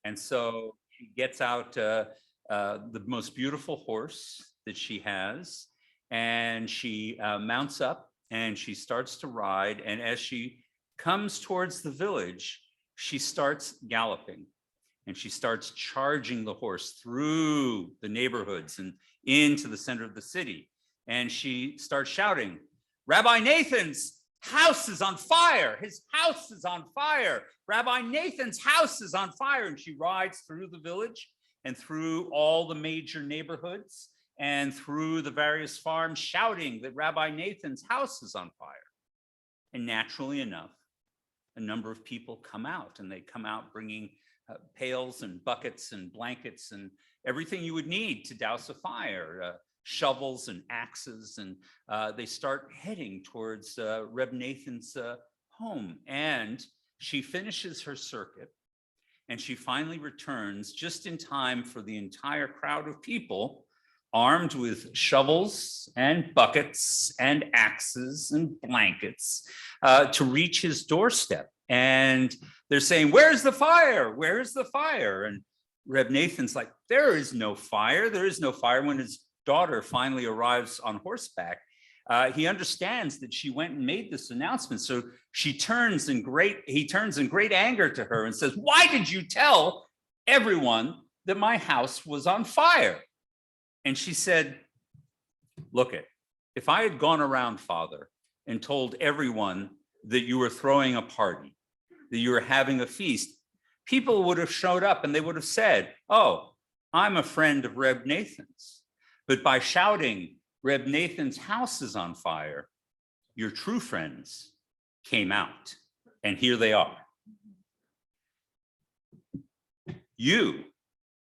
And so she gets out the most beautiful horse that she has, and she mounts up and she starts to ride. And as she comes towards the village, she starts galloping and she starts charging the horse through the neighborhoods and into the center of the city. And she starts shouting, "Rabbi Nathan's house is on fire. His house is on fire. Rabbi Nathan's house is on fire." And she rides through the village and through all the major neighborhoods and through the various farms, shouting that Rabbi Nathan's house is on fire. And naturally enough, a number of people come out, and they come out bringing pails and buckets and blankets and everything you would need to douse a fire, shovels and axes, and they start heading towards Reb Nathan's home. And she finishes her circuit, and she finally returns just in time for the entire crowd of people, armed with shovels and buckets and axes and blankets, to reach his doorstep. And they're saying, "Where's the fire? Where's the fire?" And Reb Nathan's like, "There is no fire. There is no fire." When his daughter finally arrives on horseback, he understands that she went and made this announcement. So he turns in great anger to her and says, "Why did you tell everyone that my house was on fire?" And she said, "Look it, if I had gone around, Father, and told everyone that you were throwing a party, that you were having a feast, people would have showed up and they would have said, 'Oh, I'm a friend of Reb Nathan's.' But by shouting, 'Reb Nathan's house is on fire,' your true friends came out, and here they are. You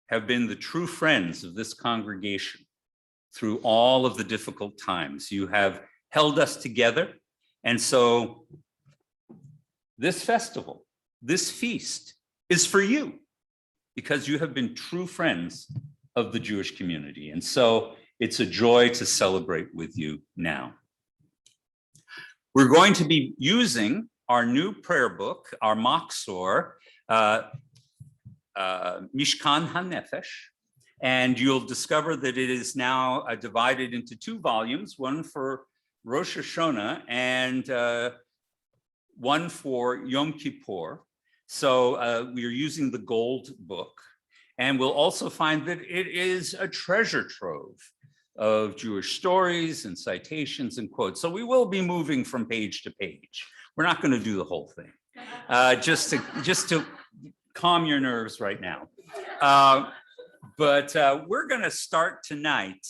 have been the true friends of this congregation through all of the difficult times. You have held us together. And so this festival, this feast is for you, because you have been true friends of the Jewish community. And so it's a joy to celebrate with you now." We're going to be using our new prayer book, our Machzor, Mishkan HaNefesh, and you'll discover that it is now divided into two volumes, one for Rosh Hashanah and one for Yom Kippur. So we are using the gold book, and we'll also find that it is a treasure trove of Jewish stories and citations and quotes. So we will be moving from page to page. We're not going to do the whole thing, just to calm your nerves right now. But we're going to start tonight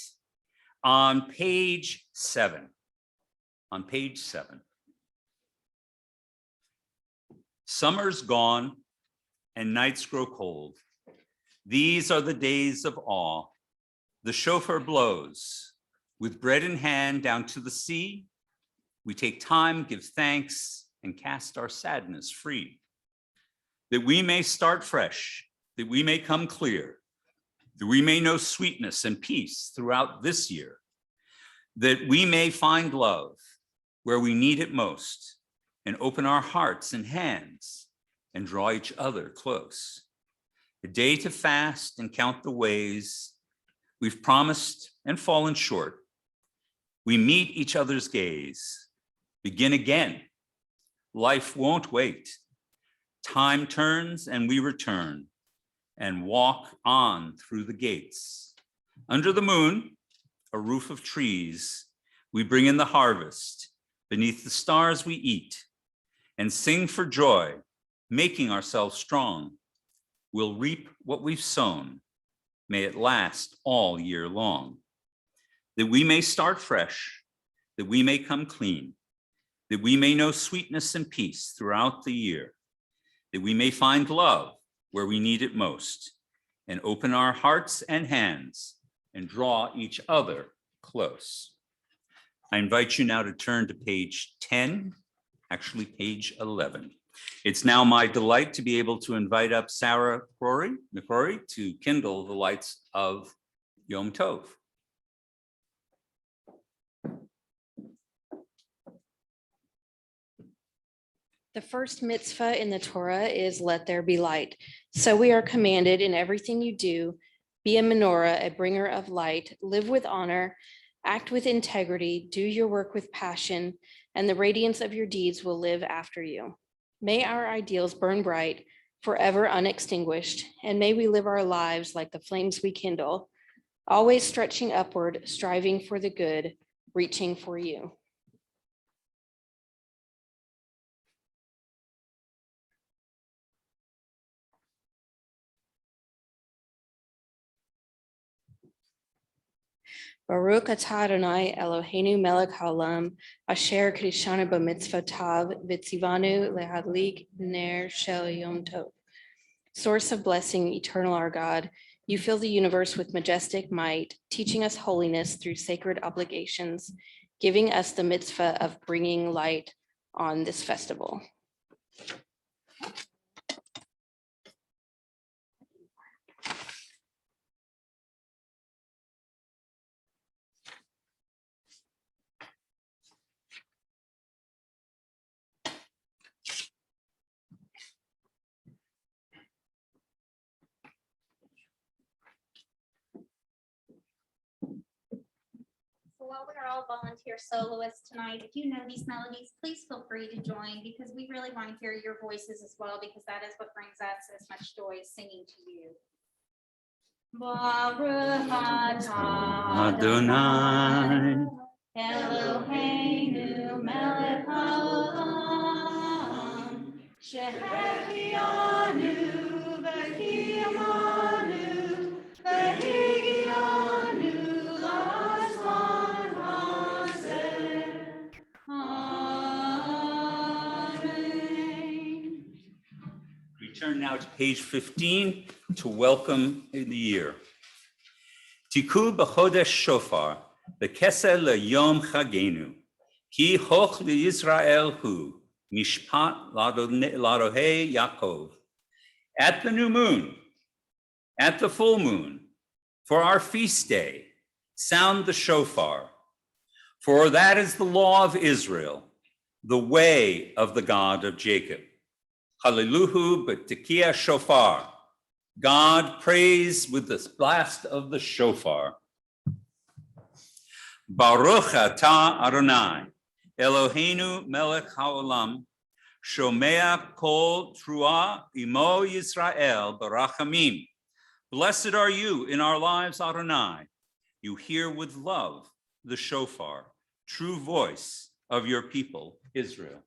on page 7. On page 7. Summer's gone and nights grow cold. These are the days of awe. The shofar blows. With bread in hand down to the sea, we take time, give thanks, and cast our sadness free. That we may start fresh, that we may come clear, that we may know sweetness and peace throughout this year, that we may find love where we need it most, and open our hearts and hands and draw each other close. A day to fast and count the ways we've promised and fallen short. We meet each other's gaze, begin again. Life won't wait. Time turns and we return and walk on through the gates. Under the moon, a roof of trees, we bring in the harvest. Beneath the stars we eat and sing for joy, making ourselves strong. We'll reap what we've sown. May it last all year long. That we may start fresh, that we may come clean, that we may know sweetness and peace throughout the year, that we may find love where we need it most, and open our hearts and hands and draw each other close. I invite you now to turn to page 10, actually page 11. It's now my delight to be able to invite up Sarah McCrory to kindle the lights of Yom Tov. The first mitzvah in the Torah is let there be light. So we are commanded in everything you do, be a menorah, a bringer of light, live with honor, act with integrity, do your work with passion, and the radiance of your deeds will live after you. May our ideals burn bright, forever unextinguished, and may we live our lives like the flames we kindle, always stretching upward, striving for the good, reaching for you. Baruch atah Adonai Eloheinu melech haolam, asher kedishanu b'mitzvotav, v'tzivanu lehadlik ner shel yom tov. Source of blessing, eternal our God, you fill the universe with majestic might, teaching us holiness through sacred obligations, giving us the mitzvah of bringing light on this festival. While we're all volunteer soloists tonight, if you know these melodies, please feel free to join because we really want to hear your voices as well, because that is what brings us as much joy singing to you. Baruch atah Adonai Eloheinu melech haolam shehechianu v'kiyamanu v'higianu l'zman hazeh. Amen. We turn now to page 15 to welcome in the year. Tiku b'chodesh shofar, b'kesel le'yom chagenu, ki hoch li'Yisrael hu, mishpat ladohei Yaakov. At the new moon, at the full moon, for our feast day, sound the shofar. For that is the law of Israel, the way of the God of Jacob. Hallelujah, b'tekiah shofar. God praise with the blast of the shofar. Baruch atah Adonai, Eloheinu melech haolam, shomea kol truah imo Yisrael barachamim. Blessed are you in our lives, Adonai. You hear with love the shofar, true voice of your people, Israel.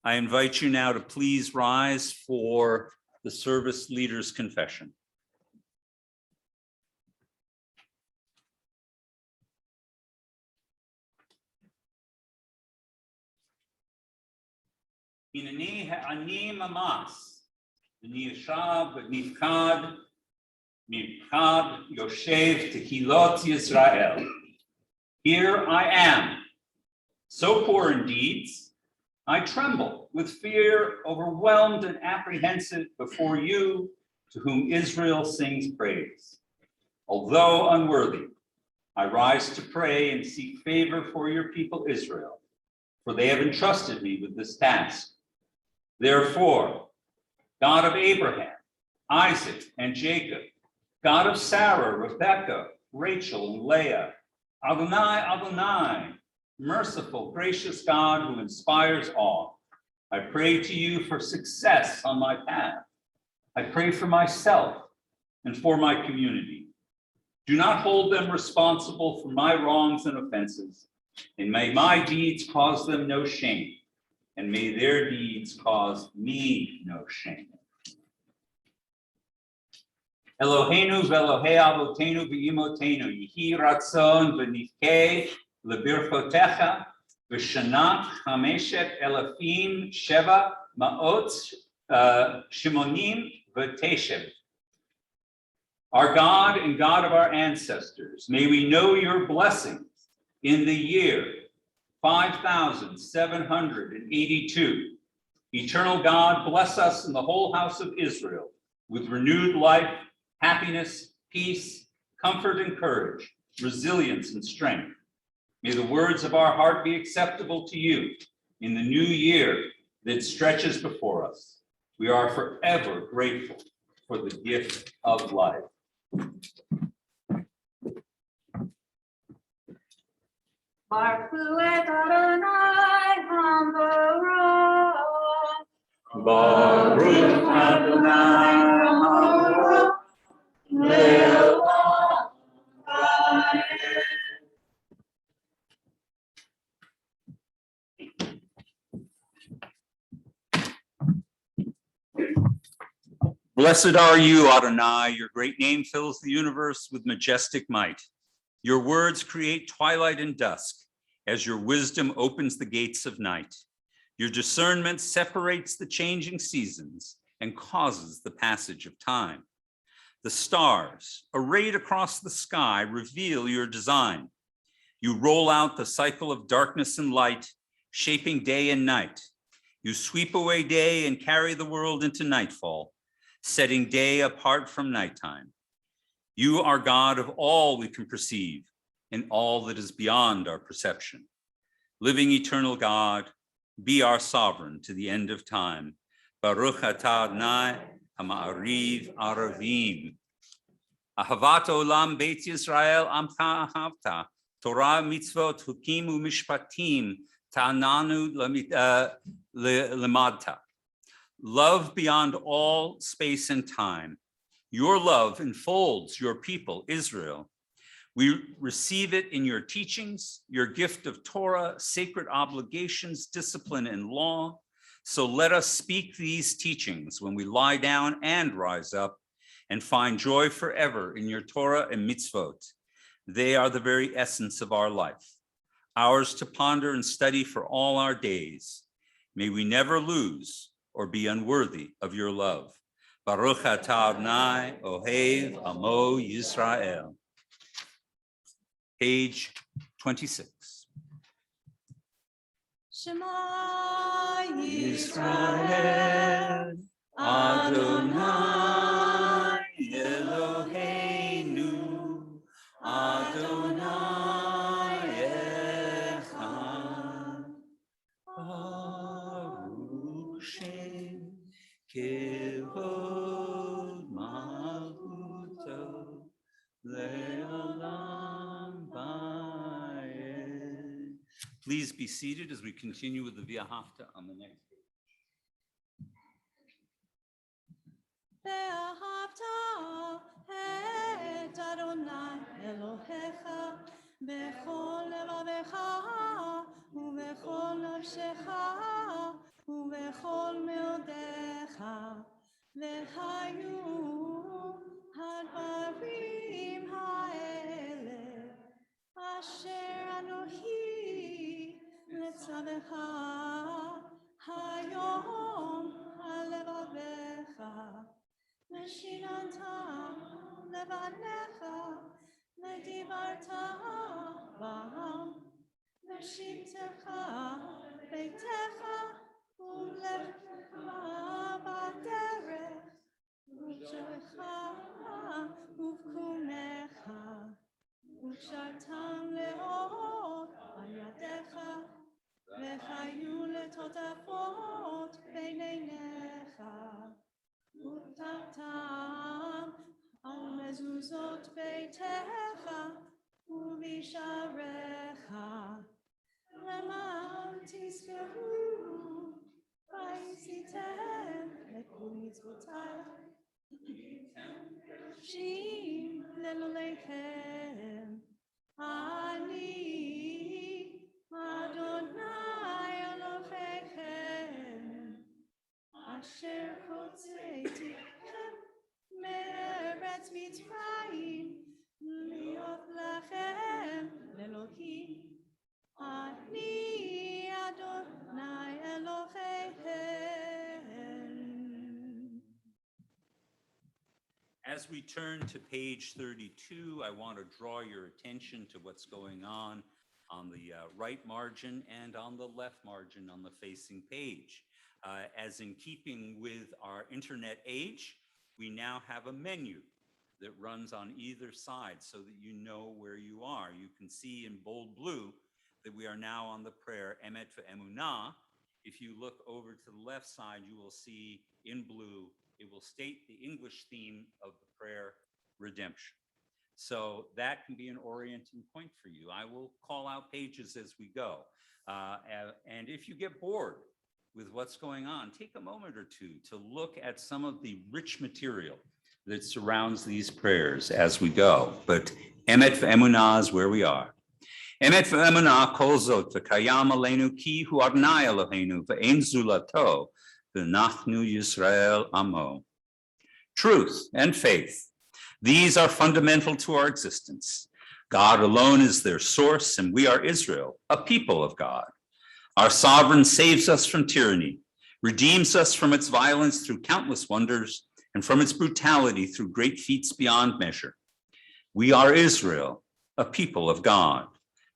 I invite you now to please rise for the service leader's confession. Hineni ha'ani mamas, v'ni yashav v'nifkad, mifkad yoshev tehilot Yisrael. Here I am, so poor in deeds, I tremble with fear, overwhelmed and apprehensive before you, to whom Israel sings praise. Although unworthy, I rise to pray and seek favor for your people Israel, for they have entrusted me with this task. Therefore, God of Abraham, Isaac, and Jacob, God of Sarah, Rebekah, Rachel, and Leah, Adonai, Adonai, merciful, gracious God who inspires awe, I pray to you for success on my path. I pray for myself and for my community. Do not hold them responsible for my wrongs and offenses, and may my deeds cause them no shame, and may their deeds cause me no shame. Eloheinu ve'Elohei avotenu ve'imotenu, yehi ratzon v'nifkei lebirchotecha v'shanat chameshet elafim sheva ma'ot shimonim v'teshev. Our God and God of our ancestors, may we know your blessings in the year 5782. Eternal God, bless us in the whole house of Israel with renewed life, happiness, peace, comfort and courage, resilience and strength. May the words of our heart be acceptable to you in the new year that stretches before us. We are forever grateful for the gift of life. Baruch Hu et Adonai Hamorah. Baruch Adonai Hamorah Le'olam. Blessed are you, Adonai. Your great name fills the universe with majestic might. Your words create twilight and dusk as your wisdom opens the gates of night. Your discernment separates the changing seasons and causes the passage of time. The stars, arrayed across the sky, reveal your design. You roll out the cycle of darkness and light, shaping day and night. You sweep away day and carry the world into nightfall, setting day apart from nighttime. You are God of all we can perceive and all that is beyond our perception. Living eternal God, be our sovereign to the end of time. Baruch atah Adonai ha'ma'ariv aravim. Ahavat olam Beit Yisrael amcha ahavta. Torah mitzvot hukim u'mishpatim ta'ananu lemadta. Love beyond all space and time. Your love enfolds your people, Israel. We receive it in your teachings, your gift of Torah, sacred obligations, discipline, and law. So let us speak these teachings when we lie down and rise up and find joy forever in your Torah and mitzvot. They are the very essence of our life, ours to ponder and study for all our days. May we never lose or be unworthy of your love. Baruch atah Adonai ohev amo Yisrael. Page 26. Shema Yisrael, Adonai Eloheinu, Adonai Echad. Baruch Shem Kevod Malchuto Le'olam Va'ed. Please be seated as we continue with the Via Hafta on the next page. ואהבת את אדוני אלוהיך בכל לבבך ובכל נפשך ובכל מאודך, והיו הדברים האלה אשר אנוכי לצווך היום על לבבך, ושיננת לבניך ודיברת בם, ושבתך ביתך ולכך בדרך וגשרך ובקומך וקשרתם לאור על ידיך וחיו לטוטפות בין עיניך וכתבתם על מזוזות ביתך ובשעריך למען תזכרו ועשיתם את כל מצוותיי קדושים לאלוהיכם. אני אדוני אלוהיכם אשר הוצאתיכם מארץ מצרים להיות לכם לאלוהים. אני אדוני אלוהיכם. As we turn to page 32, I want to draw your attention to what's going on the right margin and on the left margin on the facing page. As in keeping with our internet age, we now have a menu that runs on either side so that you know where you are. You can see in bold blue that we are now on the prayer Emet ve'emunah. If you look over to the left side, you will see in blue, it will state the English theme of the prayer, redemption. So that can be an orienting point for you. I will call out pages as we go. And if you get bored with what's going on, take a moment or two to look at some of the rich material that surrounds these prayers as we go. But Emet ve'emunah is where we are. Emet ve'emunah kol zot v'kayam aleinu ki hu Adonai Eloheinu ve'ein zulato v'nachnu Yisrael amo. Truth and faith, these are fundamental to our existence. God alone is their source, and we are Israel, a people of God. Our sovereign saves us from tyranny, redeems us from its violence through countless wonders, and from its brutality through great feats beyond measure. We are Israel, a people of God,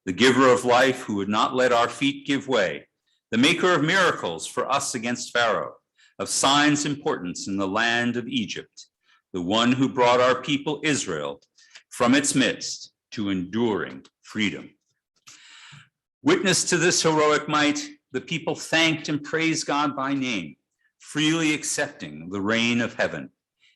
the giver of life who would not let our feet give way, the maker of miracles for us against Pharaoh, of signs importance in the land of Egypt, the one who brought our people Israel from its midst to enduring freedom. Witness to this heroic might, the people thanked and praised God by name, freely accepting the reign of heaven.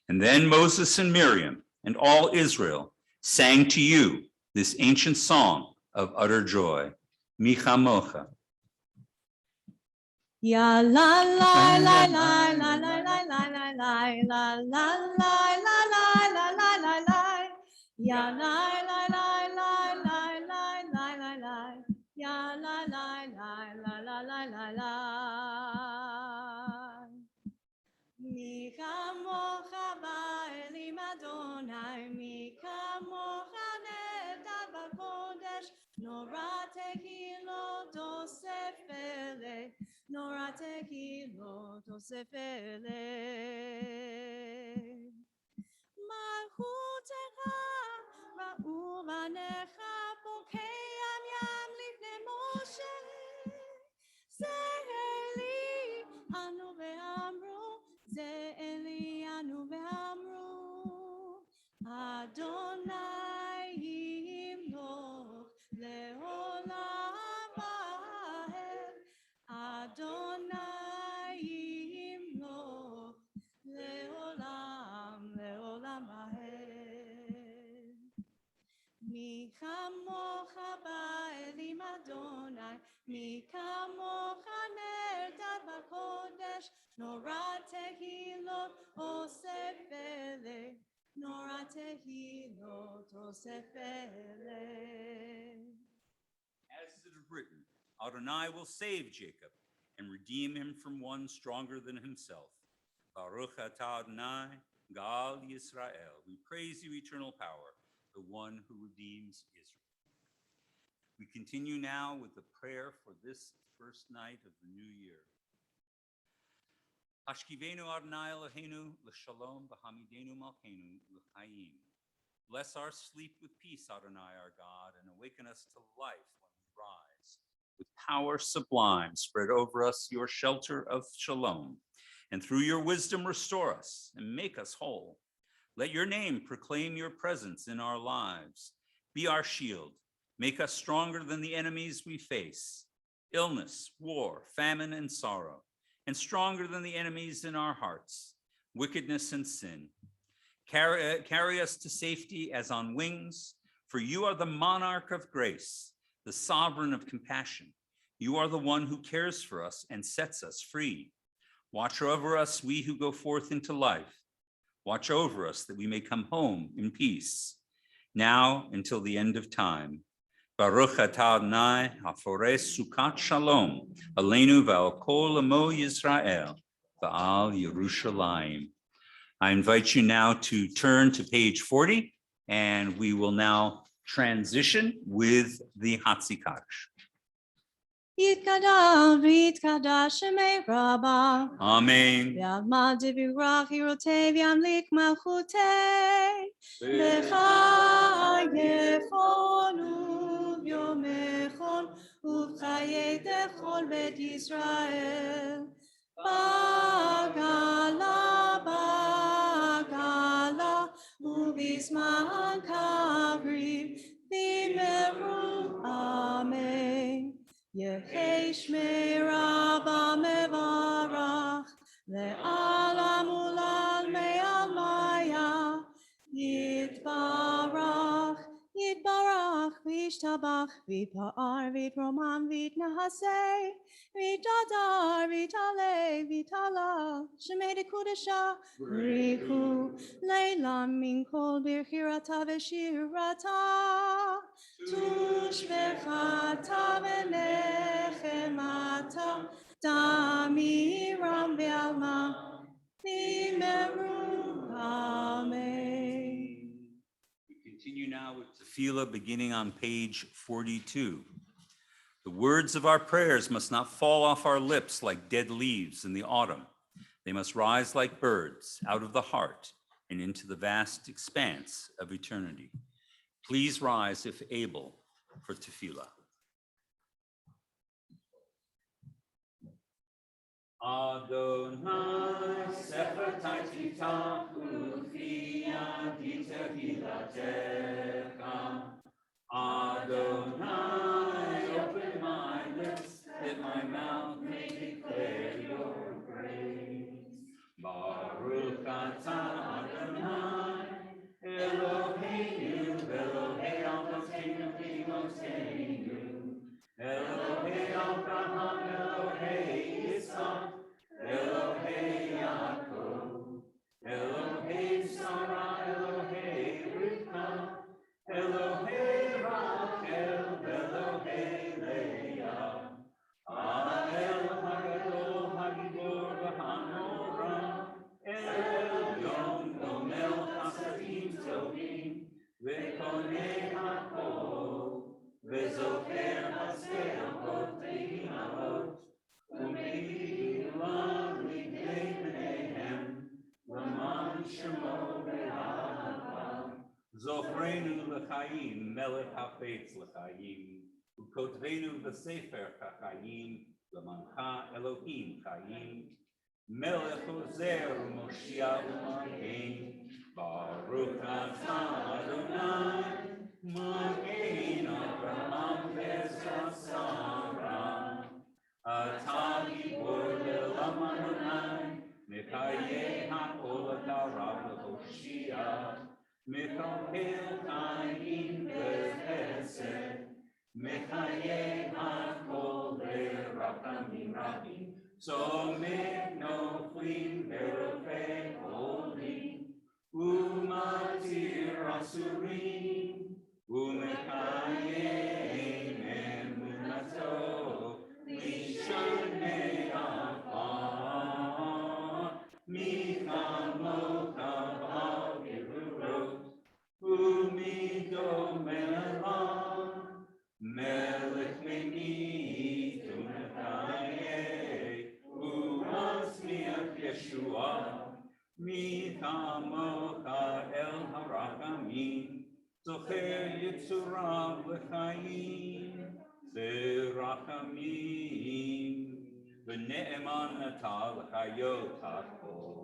And then Moses and Miriam and all Israel sang to you this ancient song of utter joy, Mi Chamocha. Ya la la la la la la la la la la la la la la la la la la. Ya la la la la la la la la la. Ya la la la la la la la la. Mi kamocha ba'elim Adonai, mi kamocha nehtar b'kodesh, nora tehilot osef eleh, nora tehilot osef eleh. Malchutecha ra'u banecha pokei am yam lifnei Moshe, Ze'eli anu ve'amru, Ze'eli anu ve'amru, Adonai yimloch le'olam va'ed, Adonai yimloch le'olam va'ed. Mi kamocha ba'elim Adonai, mi kamocha nehtar b'kodesh, nora tehilot osef eleh, nora tehilot osef eleh. As it is written, Adonai will save Jacob and redeem him from one stronger than himself. Baruch atah Adonai, Gal Yisrael. We praise you, eternal power, the one who redeems Israel. We continue now with the prayer for this first night of the new year. Hashkivenu Adonai Eloheinu l'shalom v'hamidenu malkeinu l'chaim. Bless our sleep with peace, Adonai our God, and awaken us to life when we rise. With power sublime, spread over us your shelter of shalom, and through your wisdom restore us and make us whole. Let your name proclaim your presence in our lives. Be our shield. Make us stronger than the enemies we face. Illness, war, famine, and sorrow, and stronger than the enemies in our hearts, wickedness and sin. Carry us to safety as on wings, for you are the monarch of grace, the sovereign of compassion. You are the one who cares for us and sets us free. Watch over us, we who go forth into life. Watch over us that we may come home in peace, now until the end of time. Baruch atah Adonai hafores sukat shalom aleinu v'al kol amo Yisrael v'al Yerushalayim. I invite you now to turn to page 40, and we will now transition with the Hatzikadosh. Yitkadal v'yitkadash shemei Rabbah. Amen. V'alma divirach hirotei v'yamlik malchutei. B'chayefon u'byomechon u'b'chayei dechol bet Yisrael. Bagala, bagala, ubis Bisman Kavri, Bimeru Amen. Yehi Shmei Rabba Mevarach, Le'alam ulal me'al maya, Yitbarach, Yitbarach, Vishtabach, Vipa'ar, Vitromam, Vitnahaseh, Vitadar, Vitale, Vitala, Shemedi Kudasha, Riku, Leilam min kol birchirata v'shirata, Tushvechata v'nechemata, Damiram v'alma, Bimeru, Amen. We continue now with tefillah beginning on page 42. The words of our prayers must not fall off our lips like dead leaves in the autumn. They must rise like birds out of the heart and into the vast expanse of eternity. Please rise if able for tefillah. Adonai sefer titachu fi yadi tefilatecha. Adonai, open my lips, that my mouth may declare your praise. Baruch atah Adonai, Eloheinu, Elohei Avotenu v'Imotenu, Elohei Abraham, Elohei Yitzchak, Elohei Yaakov, Elohei Sarah, Elohei Rivka, Elohei Rachel, Elohei Leah, El Hagadol, Hagibor, V'Hanora, El Elyon, Gomel Chasadim Tovim, V'Konei HaKol, V'Zofer HaSelchot V'Imaot, U'Milah L'Bnei Bneihem, L'man Shemo V'Ahava. Zochrenu l'chaim, melech hafetz l'chaim, ukotvenu v'sefer chachayim, l'mancha Elohim chayim, melech ozer u'moshiach u'magen, baruch atah Adonai, magen Avraham v'ezra Sarah, atah gibor le'olam Adonai, mekayeh hakol atarav l'hoshia, Mechapel Chaim v'Chesed, Mechayeh hakol v'rachamim rabim, Tzomech noflim v'rofeh cholim, U'matir asurim, U'mekayeh emunato, Lishanei afar, Michamocha Melech Meni Tunechaye U'Masmiach Yeshua Mi Chamocha El Harachamim Zocher Yitzurav L'Chaim Zerachamim V'ne'eman Atah L'Chayot HaKol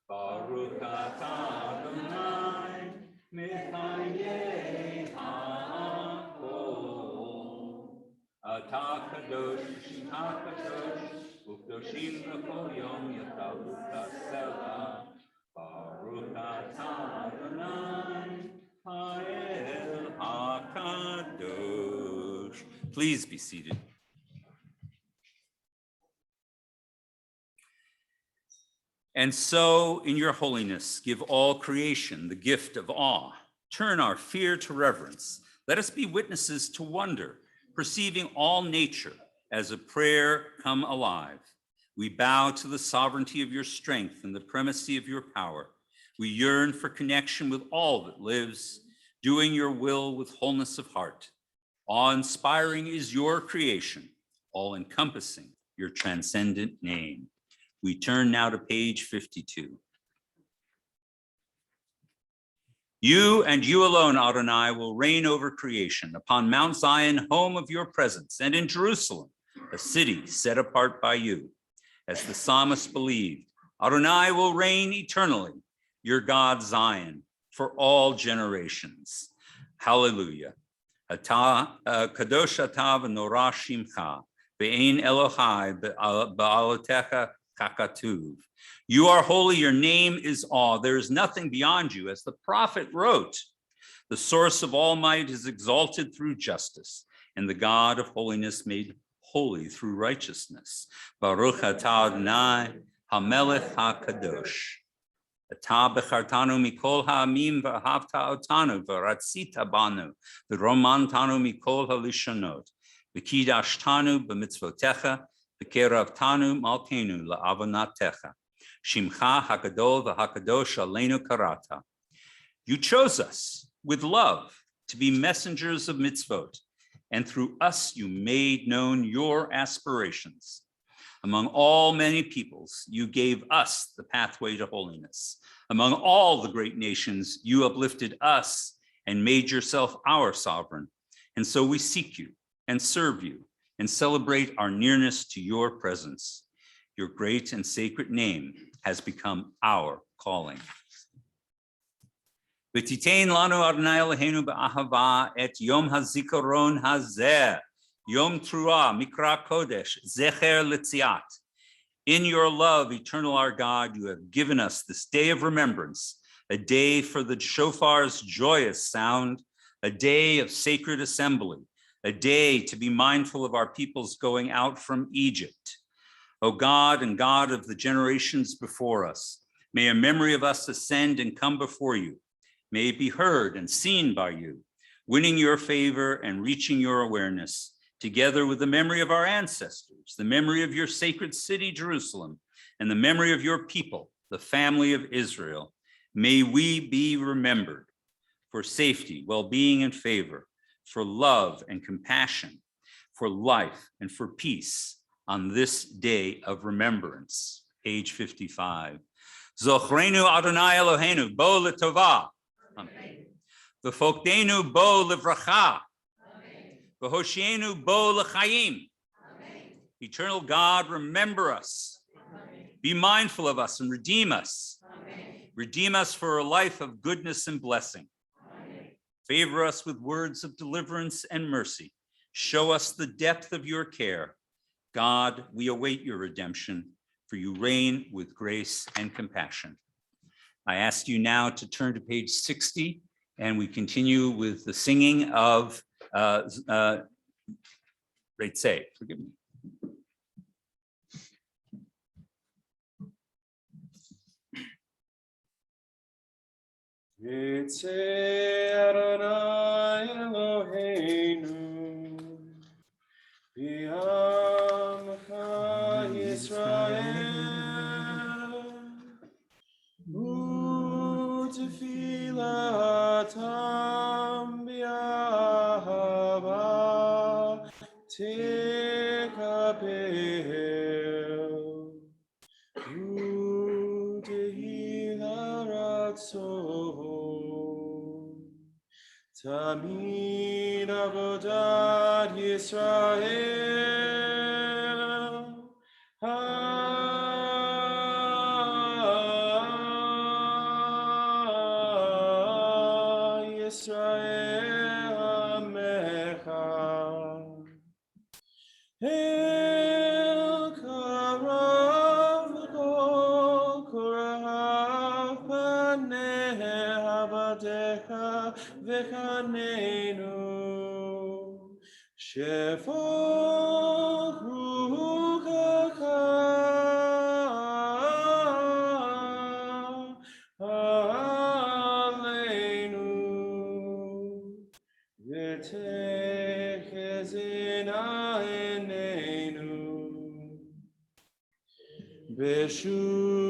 Baruch atah Adonai Mechayeh hakol. Atah kadosh, kadosh, u'kadoshim v'kol yom yatalu kasela. Baruch atah Adonai, Ha'el hakadosh. Please be seated. And so, in your holiness, give all creation the gift of awe. Turn our fear to reverence. Let us be witnesses to wonder, perceiving all nature as a prayer come alive. We bow to the sovereignty of your strength and the primacy of your power. We yearn for connection with all that lives, doing your will with wholeness of heart. Awe-inspiring is your creation, all-encompassing your transcendent name. We turn now to page 52. You and you alone, Adonai, will reign over creation upon Mount Zion, home of your presence, and in Jerusalem, a city set apart by you. As the psalmist believed, Adonai will reign eternally, your God Zion, for all generations. Hallelujah. Kadosh ata v'norah shimcha, ve'ein Elohai ba'alotecha kakatuv. You are holy, your name is awe. There is nothing beyond you. As the prophet wrote, the source of all might is exalted through justice, and the God of holiness made holy through righteousness. Baruch atah Adonai, hamelech hakadosh. Atah bechartanu mikol ha'amim v'ahavta otanu v'ratzita banu v'romantanu mikol ha'lishonot v'kidashtanu b'mitzvotecha v'keravtanu malkenu la'avonatecha shimcha hakadol v'hakadosh aleinu karata. You chose us with love to be messengers of mitzvot, and through us you made known your aspirations. Among all many peoples, you gave us the pathway to holiness. Among all the great nations, you uplifted us and made yourself our sovereign. And so we seek you and serve you and celebrate our nearness to your presence. Your great and sacred name has become our calling. V'titein lanu Adonai Eloheinu ba'ahava et yom hazikaron hazeh, yom truah mikra kodesh, zecher letziat. In your love, eternal our God, you have given us this day of remembrance, a day for the shofar's joyous sound, a day of sacred assembly, a day to be mindful of our people's going out from Egypt. O God and God of the generations before us, may a memory of us ascend and come before you. May it be heard and seen by you, winning your favor and reaching your awareness, together with the memory of our ancestors, the memory of your sacred city, Jerusalem, and the memory of your people, the family of Israel. May we be remembered for safety, well-being, and favor, for love and compassion, for life and for peace on this day of remembrance. Page 55. Zochrenu Adonai Eloheinu bo l'tovah. Amen. V'fokdenu bo l'vracha. V'hoshienu bo l'chaim. Eternal God, remember us. Amen. Be mindful of us and redeem us. Amen. Redeem us for a life of goodness and blessing. Amen. Favor us with words of deliverance and mercy. Show us the depth of your care. God, we await your redemption, for you reign with grace and compassion. I ask you now to turn to page 60, and we continue with the singing of Reitzei, forgive me. Reitzei Adonai Eloheinu, V'amcha Yisrael, U'tefilatam b'ahava tekapel, U'tehila ratzon, Tamid avodat Yisrael, Yisrael Amecha, El Karav Kol Korav Paneh Avadecha V'chanenu Shefach Ruchacha Aleinu V'techezena Eneinu B'shuvecha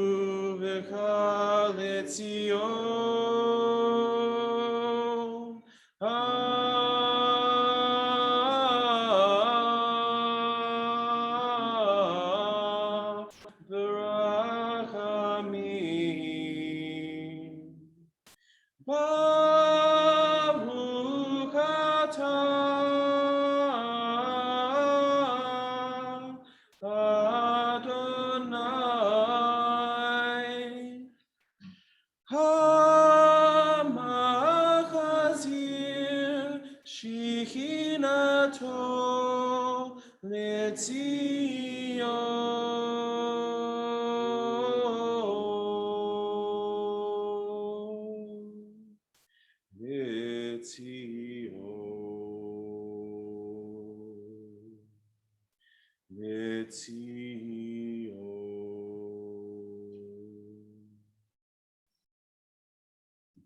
leTzion B'rachamim Baruch atah Adonai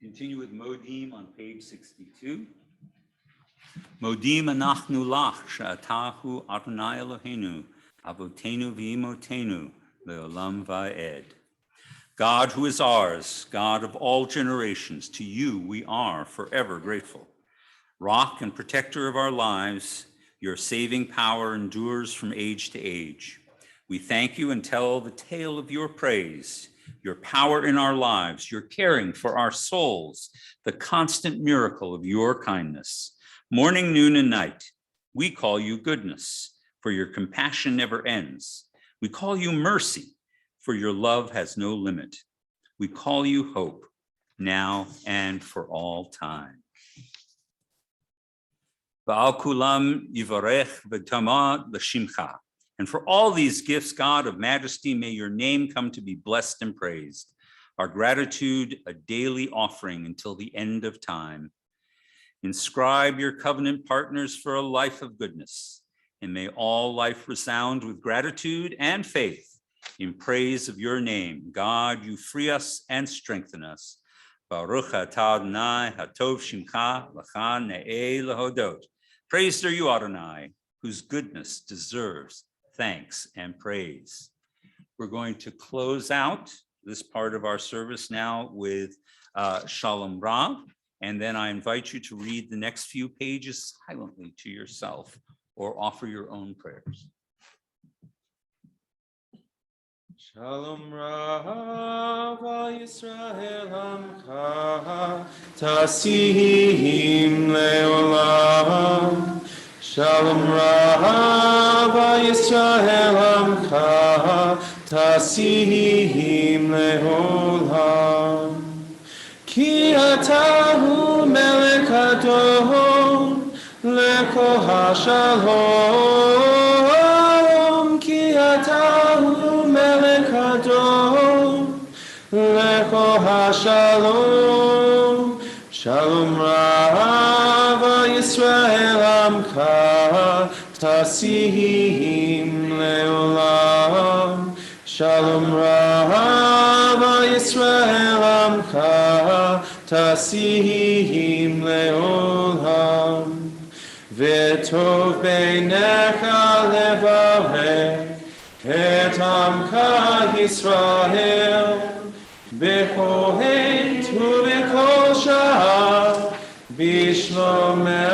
Continue with Modim on page 62. Modim anachnu lach she'atahu Adonai Eloheinu avotenu v'imotenu leolam va'ed. God who is ours, God of all generations, to you we are forever grateful. Rock and protector of our lives, your saving power endures from age to age. We thank you and tell the tale of your praise, your power in our lives, your caring for our souls, the constant miracle of your kindness. Morning, noon, and night, we call you goodness, for your compassion never ends. We call you mercy, for your love has no limit. We call you hope, now and for all time. V'al kulam yivarech v'tama l'shimcha. And for all these gifts, God of majesty, may your name come to be blessed and praised. Our gratitude, a daily offering until the end of time. Inscribe your covenant partners for a life of goodness, and may all life resound with gratitude and faith in praise of your name. God, you free us and strengthen us. Baruch atah Adonai hatov shimcha l'cha ne'eh lahodot. Praised are you, Adonai, whose goodness deserves thanks and praise. We're going to close out this part of our service now with Shalom Rav, and then I invite you to read the next few pages silently to yourself or offer your own prayers. Shalom Rav Yisrael Amcha Tasim Leolam. Shalom Rav Yisrael Amcha Tasim Leolam. Ki atahu melech adon lekol hashalom. Ki atahu melech adon lekol hashalom. Shalom Rav Yisrael Amcha Tasim Leolam. Shalom Rav Yisrael Amcha Tasim Leolam. V'tov beinecha levarech et Amcha Yisrael b'kohen u'b'kol shah b'shlomecha.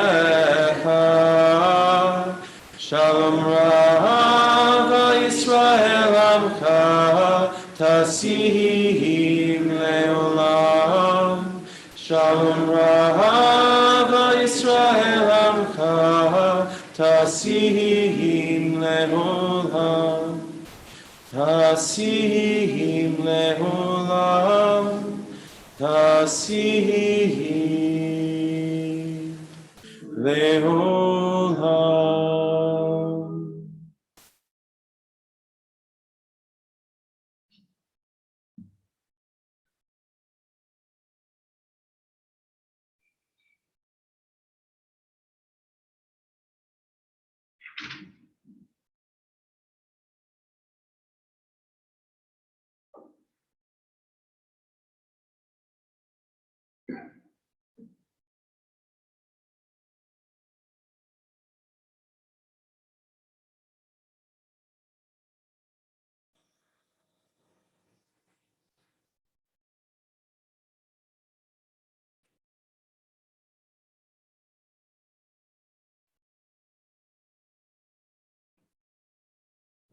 Shalom Rav Yisrael Amcha Tasim Leolam. Shalom Rav Yisrael Amcha Tasim Leolam. Tasim Leolam. Tasim Leolam.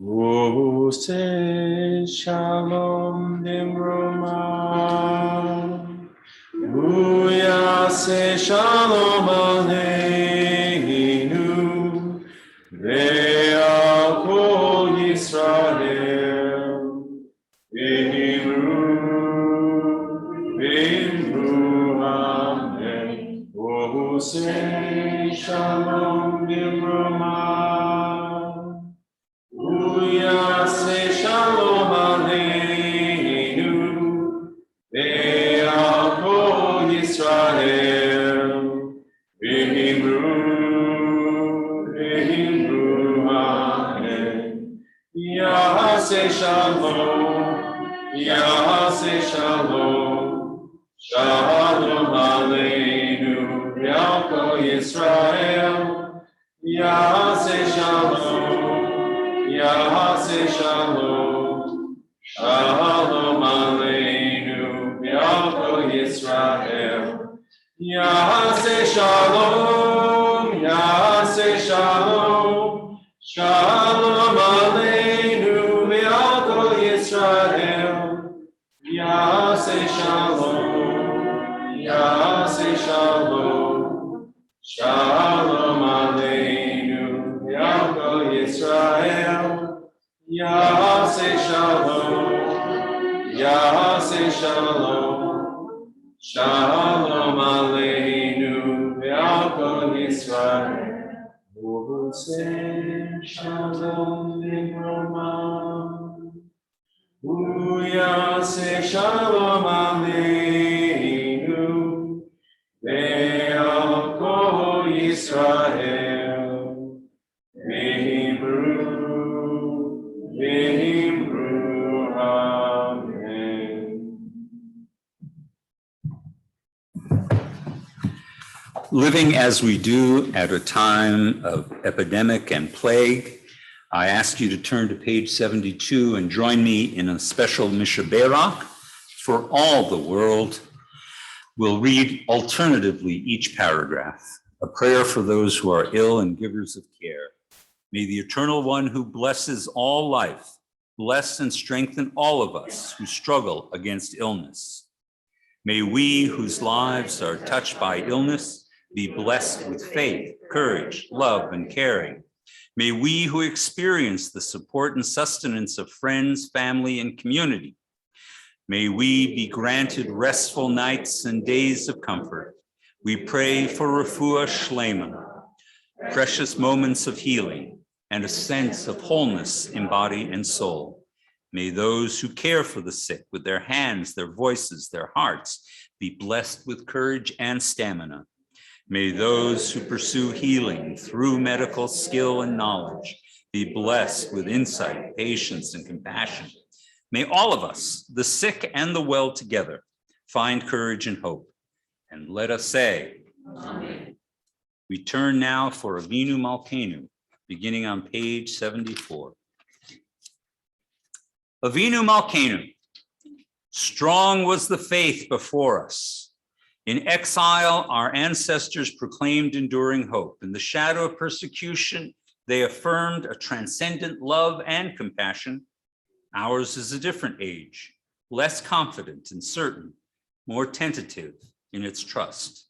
Ose shalom dimroma, uyase shalom aleinu, ve'al kol Yisrael, v'imru amen. Ose shalom dimroma. Yase Shalom, Yase Shalom, Shalom Aleinu, Yako Yisrael, Yase Shalom, Yase Shalom, Shalom Aleinu, Yako Yisrael, Yase Shalom, Yase Shalom, Shalom Aleinu, V'yako Yisrael, Yase Shalom, Yase Shalom, Shalom Aleinu, V'yako Yisrael, Yase Shalom, Yase Shalom, Shalom Aleinu, V'yako Yisrael. Shalom Libroma, Uyase Shalom Aleinu, Ve'al Yisrael, V'hibru, Amen. Living as we do at a time of epidemic and plague, I ask you to turn to page 72 and join me in a special Mishaberach for all the world. We'll read alternatively each paragraph, a prayer for those who are ill and givers of care. May the Eternal One who blesses all life bless and strengthen all of us who struggle against illness. May we whose lives are touched by illness be blessed with faith, courage, love, and caring. May we who experience the support and sustenance of friends, family, and community, may we be granted restful nights and days of comfort. We pray for refuah shlema, precious moments of healing, and a sense of wholeness in body and soul. May those who care for the sick with their hands, their voices, their hearts, be blessed with courage and stamina. May those who pursue healing through medical skill and knowledge be blessed with insight, patience, and compassion. May all of us, the sick and the well together, find courage and hope. And let us say, Amen. We turn now for Avinu Malkeinu, beginning on page 74. Avinu Malkeinu, strong was the faith before us. In exile, our ancestors proclaimed enduring hope. In the shadow of persecution, they affirmed a transcendent love and compassion. Ours is a different age, less confident and certain, more tentative in its trust.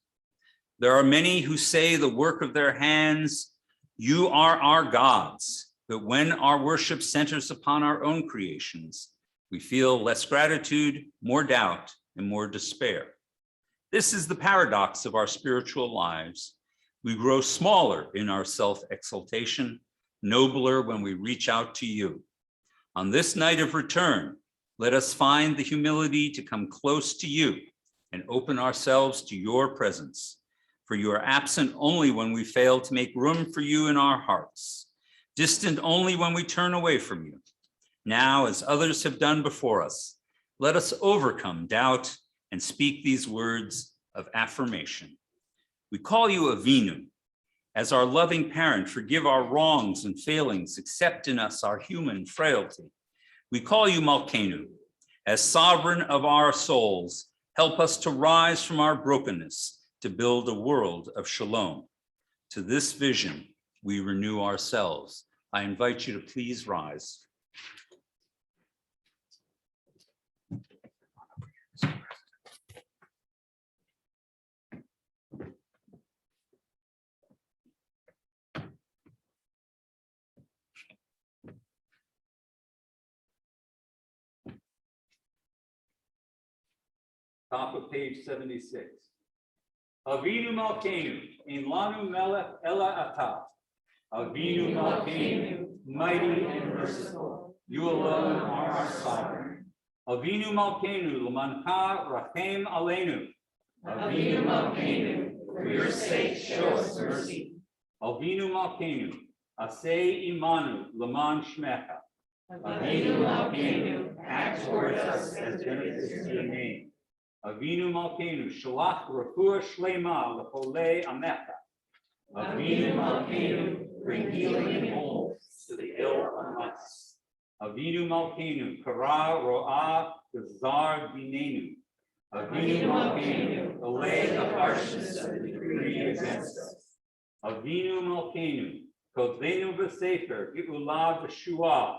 There are many who say the work of their hands, you are our gods, but when our worship centers upon our own creations, we feel less gratitude, more doubt, and more despair. This is the paradox of our spiritual lives. We grow smaller in our self-exaltation, nobler when we reach out to you. On this night of return, let us find the humility to come close to you and open ourselves to your presence. For you are absent only when we fail to make room for you in our hearts, distant only when we turn away from you. Now, as others have done before us, let us overcome doubt and speak these words of affirmation. We call you Avinu. As our loving parent, forgive our wrongs and failings, accept in us our human frailty. We call you Malkeinu. As sovereign of our souls, help us to rise from our brokenness to build a world of shalom. To this vision, we renew ourselves. I invite you to please rise. Top of page 76. Avinu Malkeinu, in lanu melech ela atah. Avinu Malkeinu, mighty and merciful, you alone are our sovereign. Avinu Malkeinu, l'mancha rachem aleinu. Avinu Malkeinu, for your sake, show us mercy. Avinu Malkeinu, aseh imanu l'man shmecha. Avinu Malkeinu, act towards us as benefits to your name. Avinu Malkeinu, shalach refuah shlema lecholei amecha. Avinu Malkeinu, bring healing and wholeness to the ill among us. Avinu Malkeinu, kara ro'ah gazar dinenu. Avinu Malkeinu, allay the harshness of the decree against us. Avinu Malkeinu, kodvenu v'sefer ge'ulah v'shua.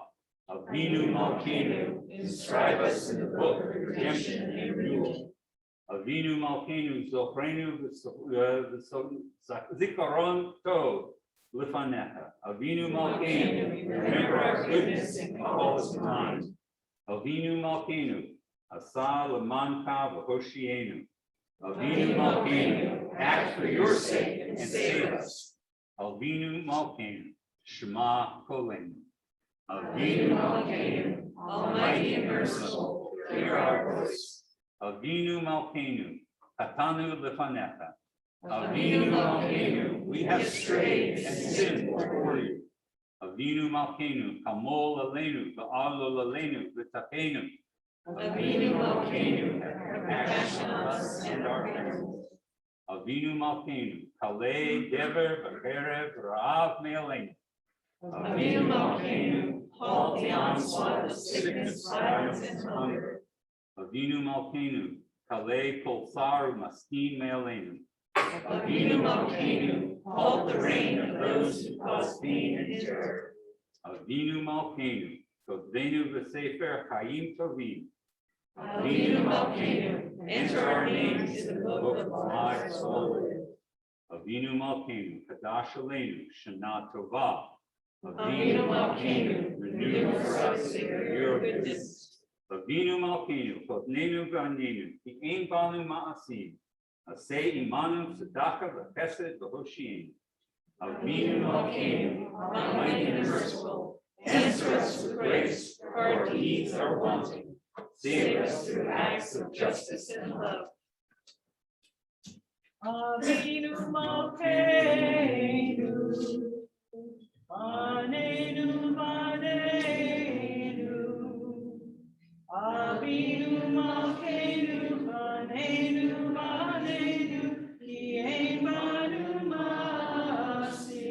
Avinu Malkeinu, inscribe us in the book of redemption and renewal. Avinu Malkeinu, zochrenu zikaron tov lefanecha. Avinu Malkeinu, remember our goodness and call us to mind. Avinu Malkeinu, asa lemanka v'hoshienu. Avinu Malkeinu, act for your sake and save us. Avinu Malkeinu, shema kolenu. Avinu Malkeinu, almighty and merciful, hear our voice. Avinu Malkeinu, katanu lefanecha. Avinu Malkeinu, we have strayed and sinned before you. Avinu Malkeinu, kamol aleinu, va'alol aleinu, v'tapenu. Avinu Malkeinu, have compassion on us and our families. Avinu Malkeinu, kalei dever v'cherev ra'av me'aleinu. Avinu Malkeinu, halt the onslaught of sickness, violence, and hunger. Avinu Malkeinu, kalei kol tsar u'maskin me'aleinu. Avinu Malkeinu, halt the reign of those who cause pain and terror. Avinu Malkeinu, kodvenu v'sefer chayim tovim. Avinu Malkeinu, enter our names in the book of lives always. Avinu Malkeinu, kadash aleinu, shana tova. Avinu Malkeinu, renew for us your goodness. Avinu Malkeinu, kodnenu v'anenu, ki ein banu ma'asim. Aseh imanu tzedakah v'chesed v'hoshienu. Avinu Malkeinu, almighty and merciful, answer us with grace, for our deeds are wanting. Save us through acts of justice and love. Avinu Malkeinu, Vanenu, Vanenu. Avinu Malkeinu, Vanenu, Vanenu. Ki ein banu ma'asim.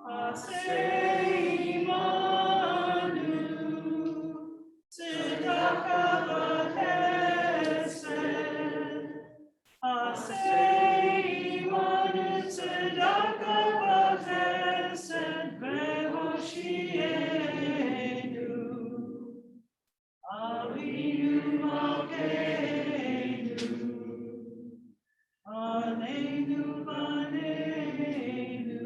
Aseh imanu, tzedakah v'chesed. Aseh imanu, tzedakah v'chesed v'hoshienu. Avinu Malkeinu, Aleinu Vanenu.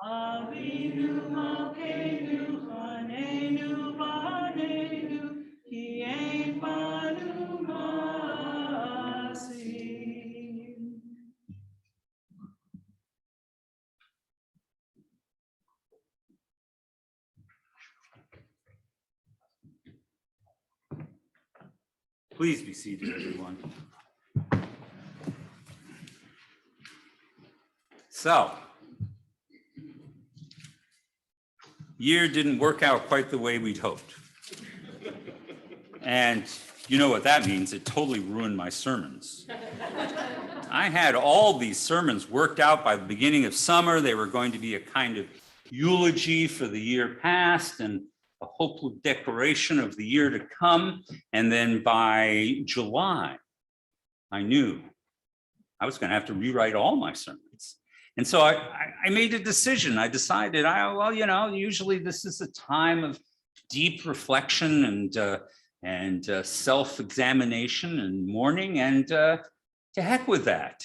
Avinu Malkeinu, Aleinu Vanenu. Ki ein banu ma'asim. Please be seated, everyone. So, year didn't work out quite the way we'd hoped. And you know what that means? It totally ruined my sermons. I had all these sermons worked out by the beginning of summer. They were going to be a kind of eulogy for the year past and a hopeful declaration of the year to come. And then by July, I knew I was going to have to rewrite all my sermons. And so I made a decision. I decided, usually this is a time of deep reflection and self-examination and mourning, and to heck with that.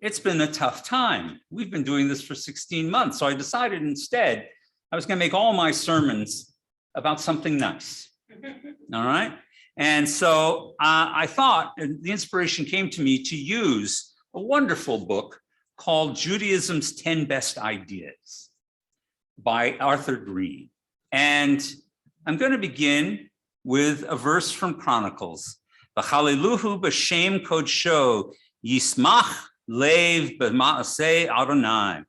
It's been a tough time. We've been doing this for 16 months. So I decided instead I was going to make all my sermons about something nice. All right. And so I thought the inspiration came to me to use a wonderful book called Judaism's 10 Best Ideas by Arthur Green. And I'm going to begin with a verse from Chronicles. V'chaleluhu b'shem kodsho yismach lev b'ma'aseh Adonai.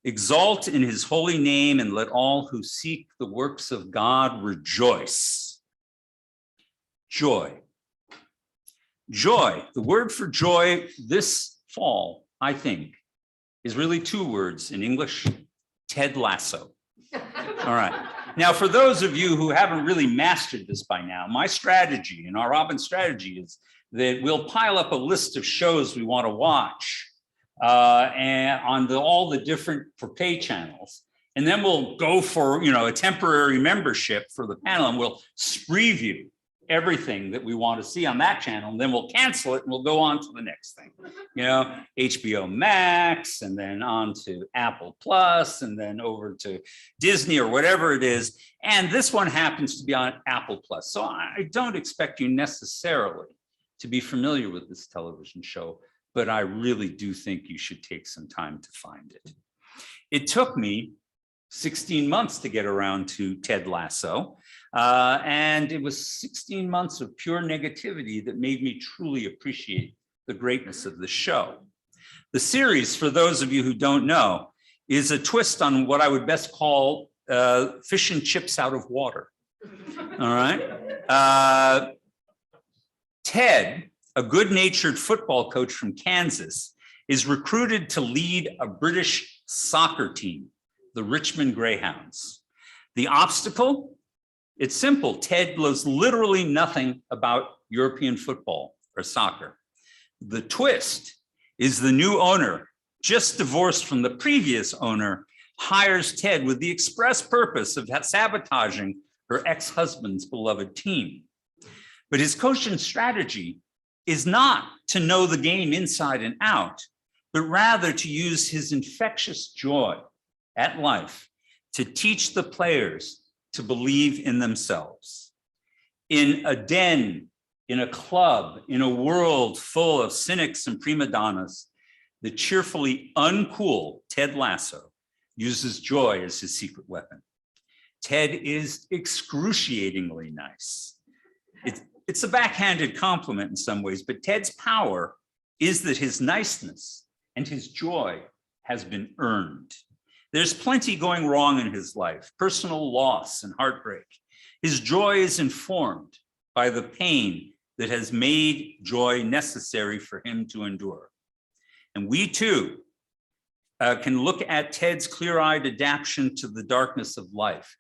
Exalt in his holy name and let all who seek the works of God rejoice. Joy. Joy. The word for joy this fall, I think, is really two words in English: Ted Lasso. All right. Now, for those of you who haven't really mastered this by now, my strategy and our Robin strategy is that we'll pile up a list of shows we want to watch and on all the different for pay channels. And then we'll go for, a temporary membership for the panel, and we'll preview everything that we want to see on that channel. And then we'll cancel it and we'll go on to the next thing, HBO Max, and then on to Apple Plus, and then over to Disney or whatever it is. And this one happens to be on Apple Plus. So I don't expect you necessarily to be familiar with this television show, but I really do think you should take some time to find it. It took me 16 months to get around to Ted Lasso. And it was 16 months of pure negativity that made me truly appreciate the greatness of the show. The series, for those of you who don't know, is a twist on what I would best call fish and chips out of water. All right. Ted, a good-natured football coach from Kansas, is recruited to lead a British soccer team, the Richmond Greyhounds. The obstacle? It's simple. Ted knows literally nothing about European football or soccer. The twist is the new owner, just divorced from the previous owner, hires Ted with the express purpose of sabotaging her ex-husband's beloved team. But his coaching strategy is not to know the game inside and out, but rather to use his infectious joy at life to teach the players to believe in themselves. In a den, in a club, in a world full of cynics and prima donnas, the cheerfully uncool Ted Lasso uses joy as his secret weapon. Ted is excruciatingly nice. It's a backhanded compliment in some ways, but Ted's power is that his niceness and his joy has been earned. There's plenty going wrong in his life, personal loss and heartbreak. His joy is informed by the pain that has made joy necessary for him to endure. And we too can look at Ted's clear-eyed adaptation to the darkness of life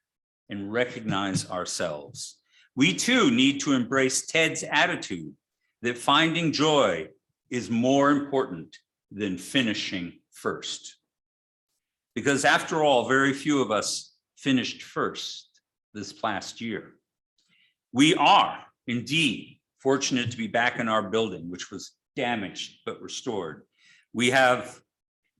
and recognize ourselves. We too need to embrace Ted's attitude that finding joy is more important than finishing first. Because after all, very few of us finished first this past year. We are indeed fortunate to be back in our building, which was damaged but restored. We have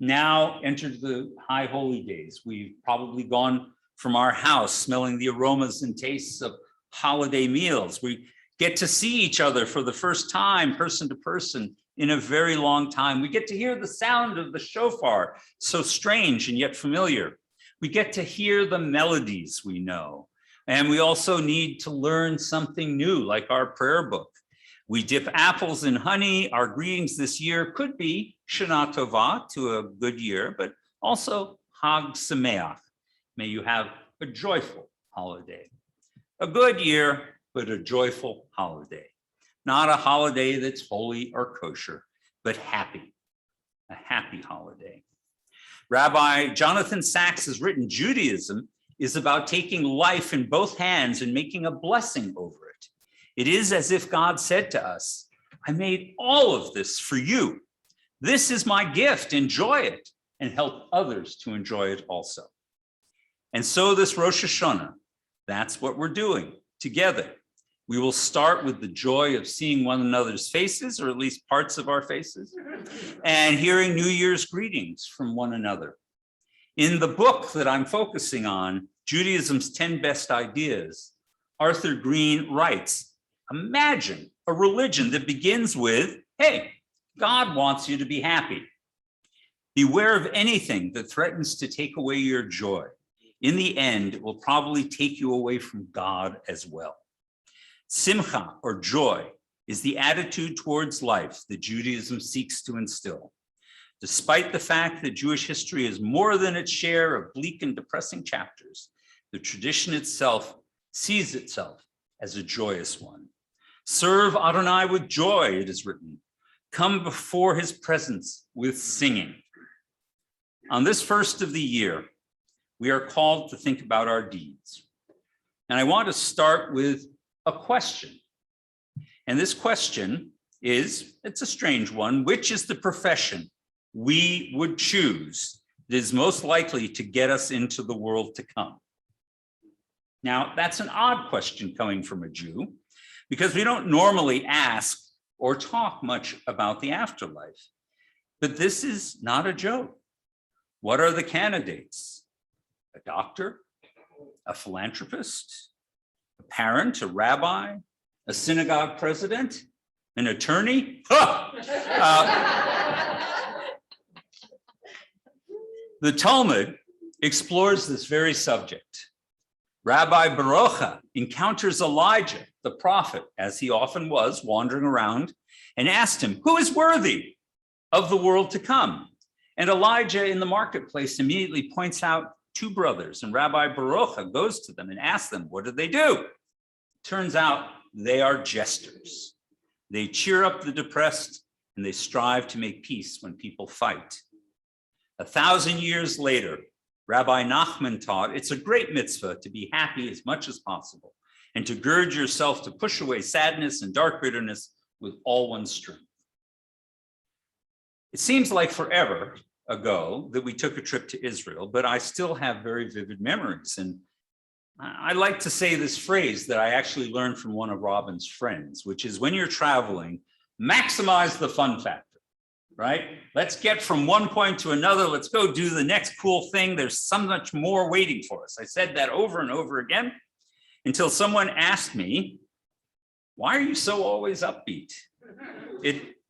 now entered the high holy days. We've probably gone from our house smelling the aromas and tastes of holiday meals. We get to see each other for the first time, person to person, in a very long time. We get to hear the sound of the shofar, so strange and yet familiar. We get to hear the melodies we know. And we also need to learn something new, like our prayer book. We dip apples in honey. Our greetings this year could be Shana Tova, to a good year, but also Hag Sameach. May you have a joyful holiday. A good year, but a joyful holiday. Not a holiday that's holy or kosher, but happy, a happy holiday. Rabbi Jonathan Sachs has written, Judaism is about taking life in both hands and making a blessing over it. It is as if God said to us, I made all of this for you. This is my gift, enjoy it, and help others to enjoy it also. And so this Rosh Hashanah, that's what we're doing together. We will start with the joy of seeing one another's faces, or at least parts of our faces, and hearing New Year's greetings from one another. In the book that I'm focusing on, Judaism's 10 Best Ideas, Arthur Green writes, imagine a religion that begins with, hey, God wants you to be happy. Beware of anything that threatens to take away your joy. In the end, it will probably take you away from God as well. Simcha, or joy, is the attitude towards life that Judaism seeks to instill. Despite the fact that Jewish history is more than its share of bleak and depressing chapters, the tradition itself sees itself as a joyous one. Serve Adonai with joy, it is written. Come before his presence with singing. On this first of the year, we are called to think about our deeds. And I want to start with a question. And this question is, it's a strange one, which is the profession we would choose that is most likely to get us into the world to come? Now, that's an odd question coming from a Jew, because we don't normally ask or talk much about the afterlife. But this is not a joke. What are the candidates? A doctor, a philanthropist, a parent, a rabbi, a synagogue president, an attorney? The Talmud explores this very subject. Rabbi Barucha encounters Elijah, the prophet, as he often was, wandering around, and asked him, who is worthy of the world to come? And Elijah in the marketplace immediately points out two brothers, and Rabbi Barucha goes to them and asks them, what did they do? Turns out they are jesters. They cheer up the depressed, and they strive to make peace when people fight. 1,000 years later, Rabbi Nachman taught it's a great mitzvah to be happy as much as possible and to gird yourself to push away sadness and dark bitterness with all one's strength. It seems like forever ago that we took a trip to Israel, but I still have very vivid memories. And I like to say this phrase that I actually learned from one of Robin's friends, which is when you're traveling, maximize the fun factor. Right? Let's get from one point to another. Let's go do the next cool thing. There's so much more waiting for us. I said that over and over again until someone asked me, why are you so always upbeat?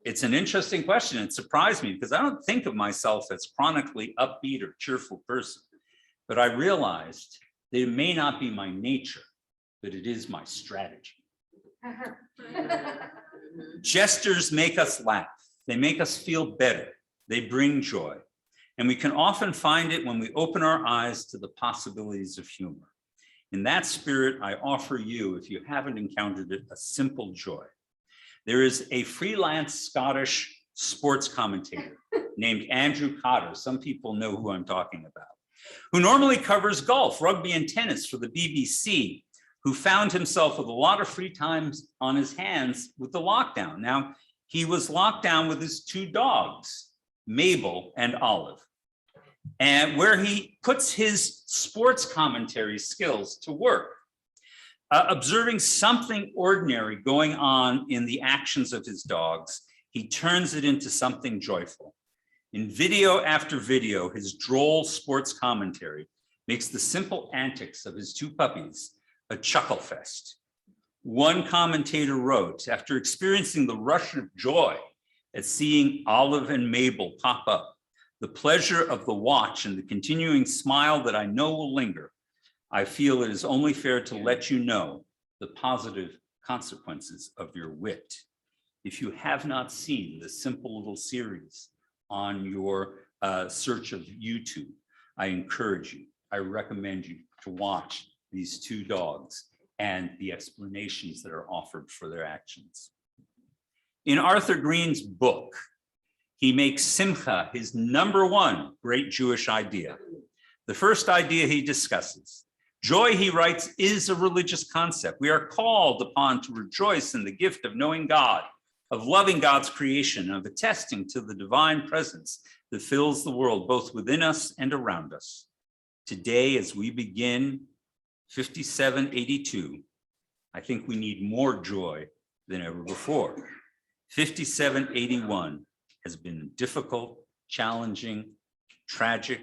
It's an interesting question. It surprised me because I don't think of myself as chronically upbeat or cheerful person, but I realized that it may not be my nature, but it is my strategy. Jesters make us laugh. They make us feel better. They bring joy. And we can often find it when we open our eyes to the possibilities of humor. In that spirit, I offer you, if you haven't encountered it, a simple joy. There is a freelance Scottish sports commentator named Andrew Cotter. Some people know who I'm talking about, who normally covers golf, rugby, and tennis for the BBC, who found himself with a lot of free time on his hands with the lockdown. Now, he was locked down with his two dogs, Mabel and Olive, and where he puts his sports commentary skills to work, observing something ordinary going on in the actions of his dogs, he turns it into something joyful. In video after video, his droll sports commentary makes the simple antics of his two puppies a chuckle fest. One commentator wrote, after experiencing the rush of joy at seeing Olive and Mabel pop up, the pleasure of the watch and the continuing smile that I know will linger, I feel it is only fair to let you know the positive consequences of your wit. If you have not seen this simple little series on your search of YouTube, I encourage you, I recommend you to watch these two dogs and the explanations that are offered for their actions. In Arthur Green's book, he makes simcha his #1 great Jewish idea. The first idea he discusses. Joy, he writes, is a religious concept. We are called upon to rejoice in the gift of knowing God, of loving God's creation, of attesting to the divine presence that fills the world, both within us and around us. Today, as we begin 5782, I think we need more joy than ever before. 5781 has been difficult, challenging, tragic,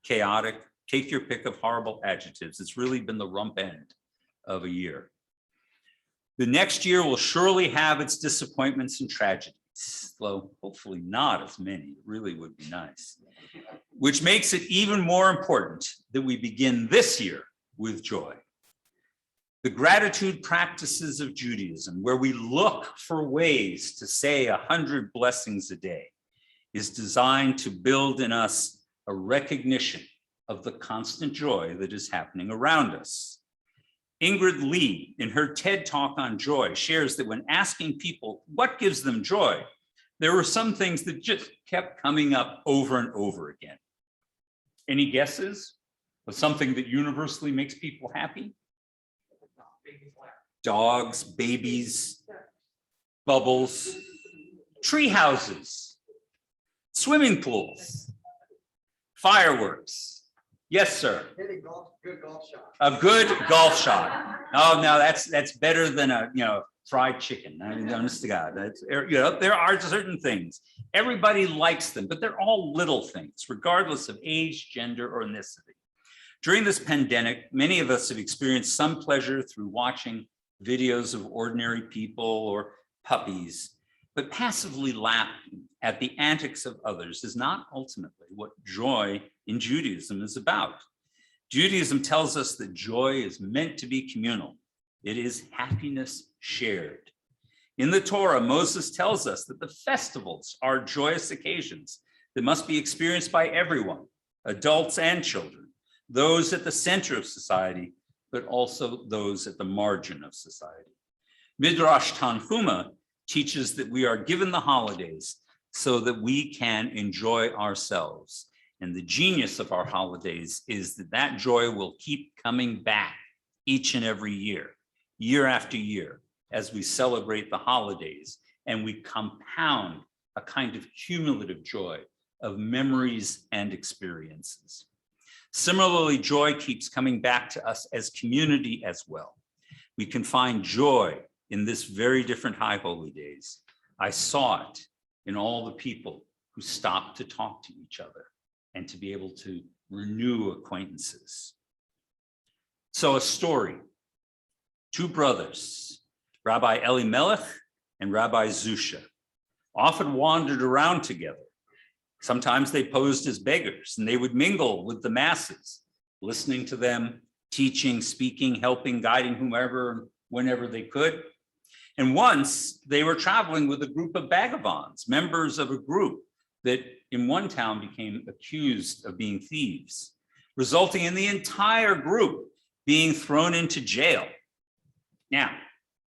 chaotic, take your pick of horrible adjectives. It's really been the rump end of a year. The next year will surely have its disappointments and tragedies, though hopefully not as many. It really would be nice. Which makes it even more important that we begin this year with joy. The gratitude practices of Judaism, where we look for ways to say 100 blessings a day, is designed to build in us a recognition of the constant joy that is happening around us. Ingrid Lee, in her TED Talk on joy, shares that when asking people what gives them joy, there were some things that just kept coming up over and over again. Any guesses of something that universally makes people happy? Dogs, babies, bubbles, tree houses, swimming pools, fireworks. Yes, sir. Hitting good golf shot. A good golf shot. Oh, no, that's better than a fried chicken. I mean, honest to God, that's, there are certain things. Everybody likes them, but they're all little things, regardless of age, gender, or ethnicity. During this pandemic, many of us have experienced some pleasure through watching videos of ordinary people or puppies, but passively laughing at the antics of others is not ultimately what joy in Judaism is about. Judaism tells us that joy is meant to be communal. It is happiness shared. In the Torah, Moses tells us that the festivals are joyous occasions that must be experienced by everyone, adults and children, those at the center of society, but also those at the margin of society. Midrash Tanhuma teaches that we are given the holidays so that we can enjoy ourselves. And the genius of our holidays is that joy will keep coming back each and every year, year after year, as we celebrate the holidays and we compound a kind of cumulative joy of memories and experiences. Similarly, joy keeps coming back to us as community as well. We can find joy in this very different high holy days. I saw it in all the people who stopped to talk to each other and to be able to renew acquaintances. So a story, two brothers, Rabbi Elimelech and Rabbi Zusha, often wandered around together. Sometimes they posed as beggars and they would mingle with the masses, listening to them, teaching, speaking, helping, guiding whomever, whenever they could. And once they were traveling with a group of vagabonds, members of a group that in one town became accused of being thieves, resulting in the entire group being thrown into jail. Now,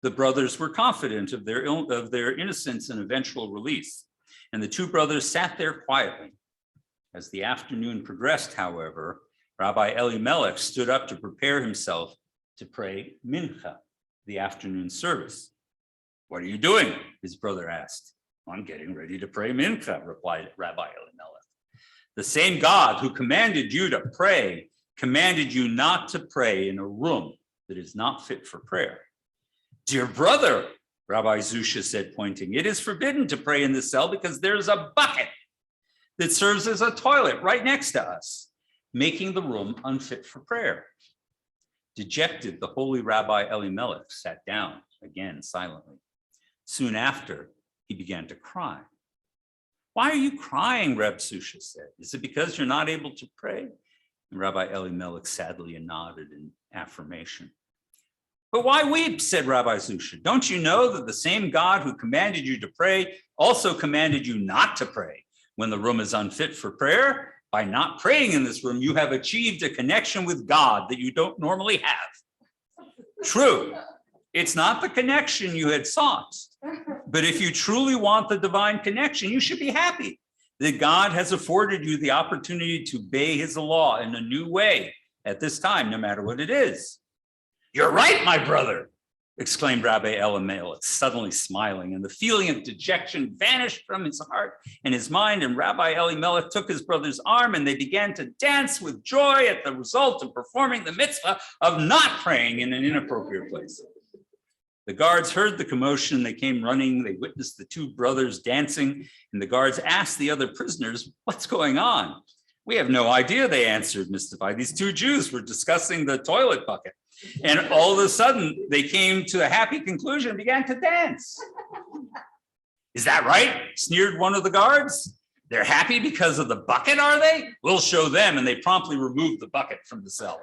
the brothers were confident of their innocence and eventual release, and the two brothers sat there quietly. As the afternoon progressed, however, Rabbi Elimelech stood up to prepare himself to pray Mincha, the afternoon service. "What are you doing?" his brother asked. "I'm getting ready to pray Mincha," replied Rabbi Elimelech. "The same God who commanded you to pray commanded you not to pray in a room that is not fit for prayer." "Dear brother," Rabbi Zusha said, pointing, "it is forbidden to pray in the cell because there's a bucket that serves as a toilet right next to us, making the room unfit for prayer." Dejected, the holy Rabbi Elimelech sat down again silently. Soon after, he began to cry. "Why are you crying?" Reb Zusha said. "Is it because you're not able to pray?" And Rabbi Elimelech sadly nodded in affirmation. "But why weep?" said Rabbi Zusha. "Don't you know that the same God who commanded you to pray also commanded you not to pray when the room is unfit for prayer? By not praying in this room, you have achieved a connection with God that you don't normally have. True, it's not the connection you had sought, but if you truly want the divine connection, you should be happy that God has afforded you the opportunity to obey his law in a new way at this time, no matter what it is." "You're right, my brother," exclaimed Rabbi Elimelech, suddenly smiling, and the feeling of dejection vanished from his heart and his mind, and Rabbi Elimelech took his brother's arm and they began to dance with joy at the result of performing the mitzvah of not praying in an inappropriate place. The guards heard the commotion. They came running. They witnessed the two brothers dancing, and the guards asked the other prisoners, "What's going on?" "We have no idea," they answered, mystified. "These two Jews were discussing the toilet bucket. And all of a sudden, they came to a happy conclusion and began to dance." "Is that right?" sneered one of the guards. "They're happy because of the bucket, are they? We'll show them." And they promptly removed the bucket from the cell.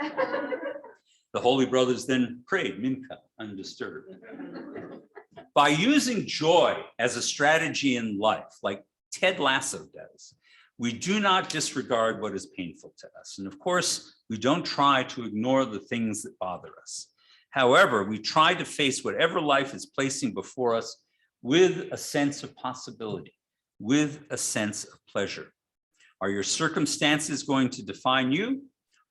The holy brothers then prayed Mincha undisturbed. By using joy as a strategy in life, like Ted Lasso does. We do not disregard what is painful to us. And of course, we don't try to ignore the things that bother us. However, we try to face whatever life is placing before us with a sense of possibility, with a sense of pleasure. Are your circumstances going to define you,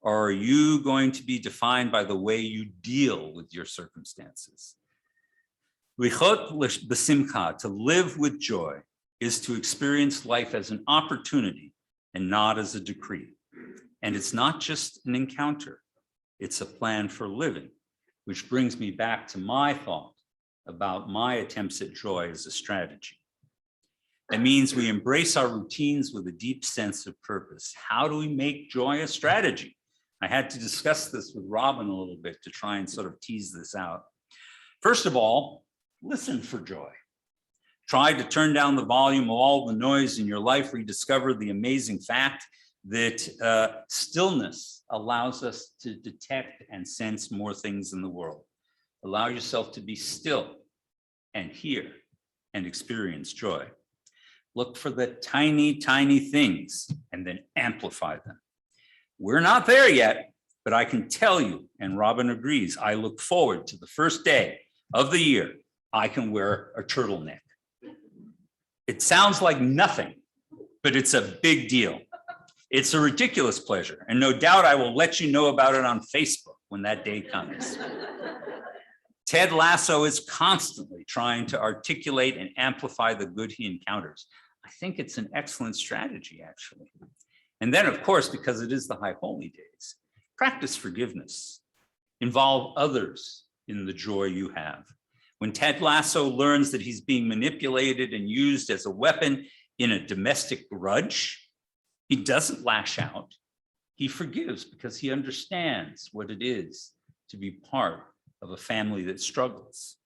or are you going to be defined by the way you deal with your circumstances? Lichot b'simcha, to live with joy, is to experience life as an opportunity and not as a decree. And it's not just an encounter, it's a plan for living, which brings me back to my thought about my attempts at joy as a strategy. That means we embrace our routines with a deep sense of purpose. How do we make joy a strategy? I had to discuss this with Robin a little bit to try and sort of tease this out. First of all, listen for joy. Try to turn down the volume of all the noise in your life. Rediscover the amazing fact that stillness allows us to detect and sense more things in the world. Allow yourself to be still and hear and experience joy. Look for the tiny, tiny things and then amplify them. We're not there yet, but I can tell you, and Robin agrees, I look forward to the first day of the year I can wear a turtleneck. It sounds like nothing, but it's a big deal. It's a ridiculous pleasure, and no doubt I will let you know about it on Facebook when that day comes. Ted Lasso is constantly trying to articulate and amplify the good he encounters. I think it's an excellent strategy, actually. And then, of course, because it is the High Holy Days, practice forgiveness. Involve others in the joy you have. When Ted Lasso learns that he's being manipulated and used as a weapon in a domestic grudge, he doesn't lash out. He forgives because he understands what it is to be part of a family that struggles.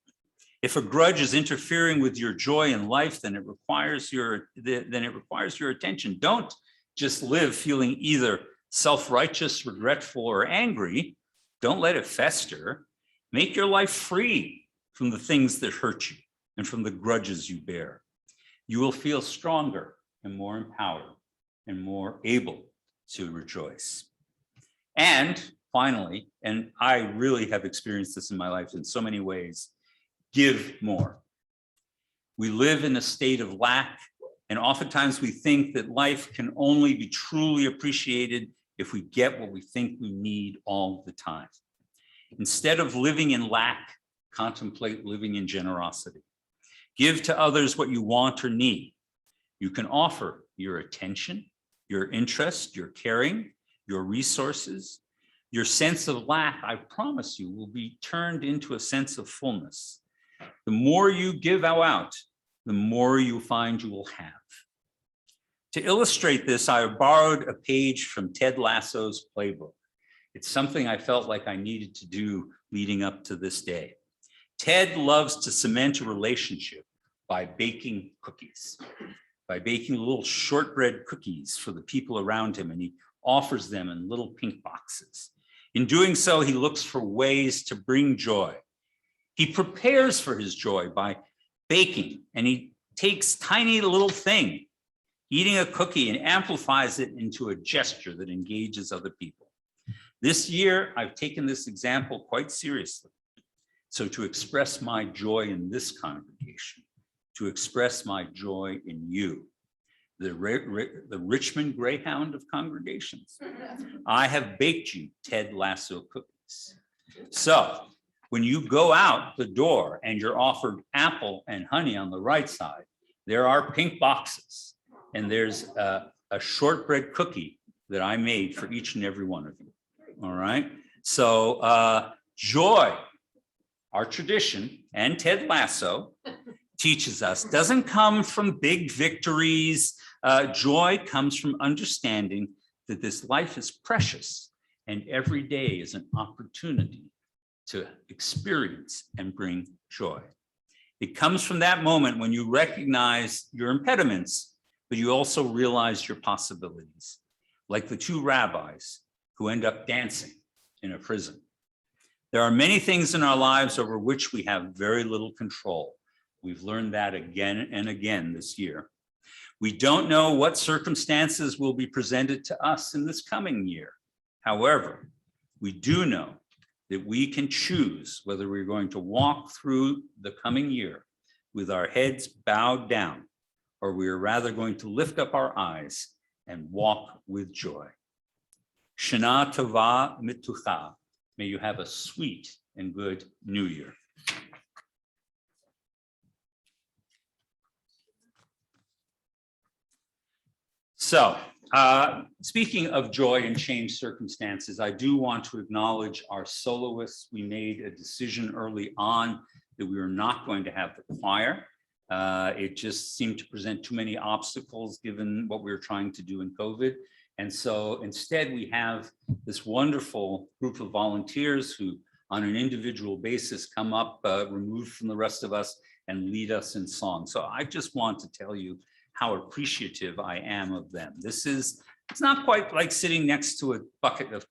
If a grudge is interfering with your joy in life, then it requires your attention. Don't just live feeling either self-righteous, regretful, or angry. Don't let it fester. Make your life free from the things that hurt you and from the grudges you bear. You will feel stronger and more empowered and more able to rejoice. And finally, and I really have experienced this in my life in so many ways, give more. We live in a state of lack, and oftentimes we think that life can only be truly appreciated if we get what we think we need all the time. Instead of living in lack, contemplate living in generosity. Give to others what you want or need. You can offer your attention, your interest, your caring, your resources. Your sense of lack, I promise you, will be turned into a sense of fullness. The more you give out, the more you find you will have. To illustrate this, I have borrowed a page from Ted Lasso's playbook. It's something I felt like I needed to do leading up to this day. Ted loves to cement a relationship by baking cookies, by baking little shortbread cookies for the people around him, and he offers them in little pink boxes. In doing so, he looks for ways to bring joy. He prepares for his joy by baking, and he takes tiny little thing, eating a cookie, and amplifies it into a gesture that engages other people. This year, I've taken this example quite seriously. So to express my joy in this congregation, to express my joy in you, the Richmond Greyhound of congregations, I have baked you Ted Lasso cookies. So when you go out the door and you're offered apple and honey on the right side, there are pink boxes, and there's a shortbread cookie that I made for each and every one of you. All right. So joy, our tradition, and Ted Lasso teaches us, doesn't come from big victories. Joy comes from understanding that this life is precious and every day is an opportunity to experience and bring joy. It comes from that moment when you recognize your impediments, but you also realize your possibilities, like the two rabbis who end up dancing in a prison. There are many things in our lives over which we have very little control. We've learned that again and again this year. We don't know what circumstances will be presented to us in this coming year. However, we do know that we can choose whether we're going to walk through the coming year with our heads bowed down, or we are rather going to lift up our eyes and walk with joy. Shana Tova Mitucha. May you have a sweet and good new year. So, speaking of joy and changed circumstances, I do want to acknowledge our soloists. We made a decision early on that we were not going to have the choir. It just seemed to present too many obstacles given what we were trying to do in COVID. And so instead we have this wonderful group of volunteers who on an individual basis come up, removed from the rest of us, and lead us in song. So I just want to tell you how appreciative I am of them. It's not quite like sitting next to a bucket of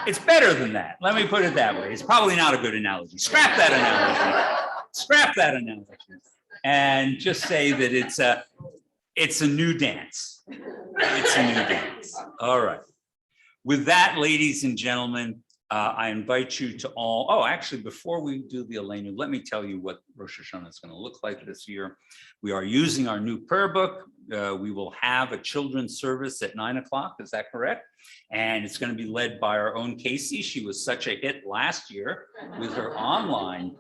it's better than that. Let me put it that way. It's probably not a good analogy. Scrap that analogy. Scrap that analogy. And just say that it's a new dance. It's a new dance. All right. With that, ladies and gentlemen, I invite you to all, actually, before we do the Aleinu, let me tell you what Rosh Hashanah is going to look like this year. We are using our new prayer book. We will have a children's service at 9 o'clock. Is that correct? And it's going to be led by our own Casey. She was such a hit last year with her online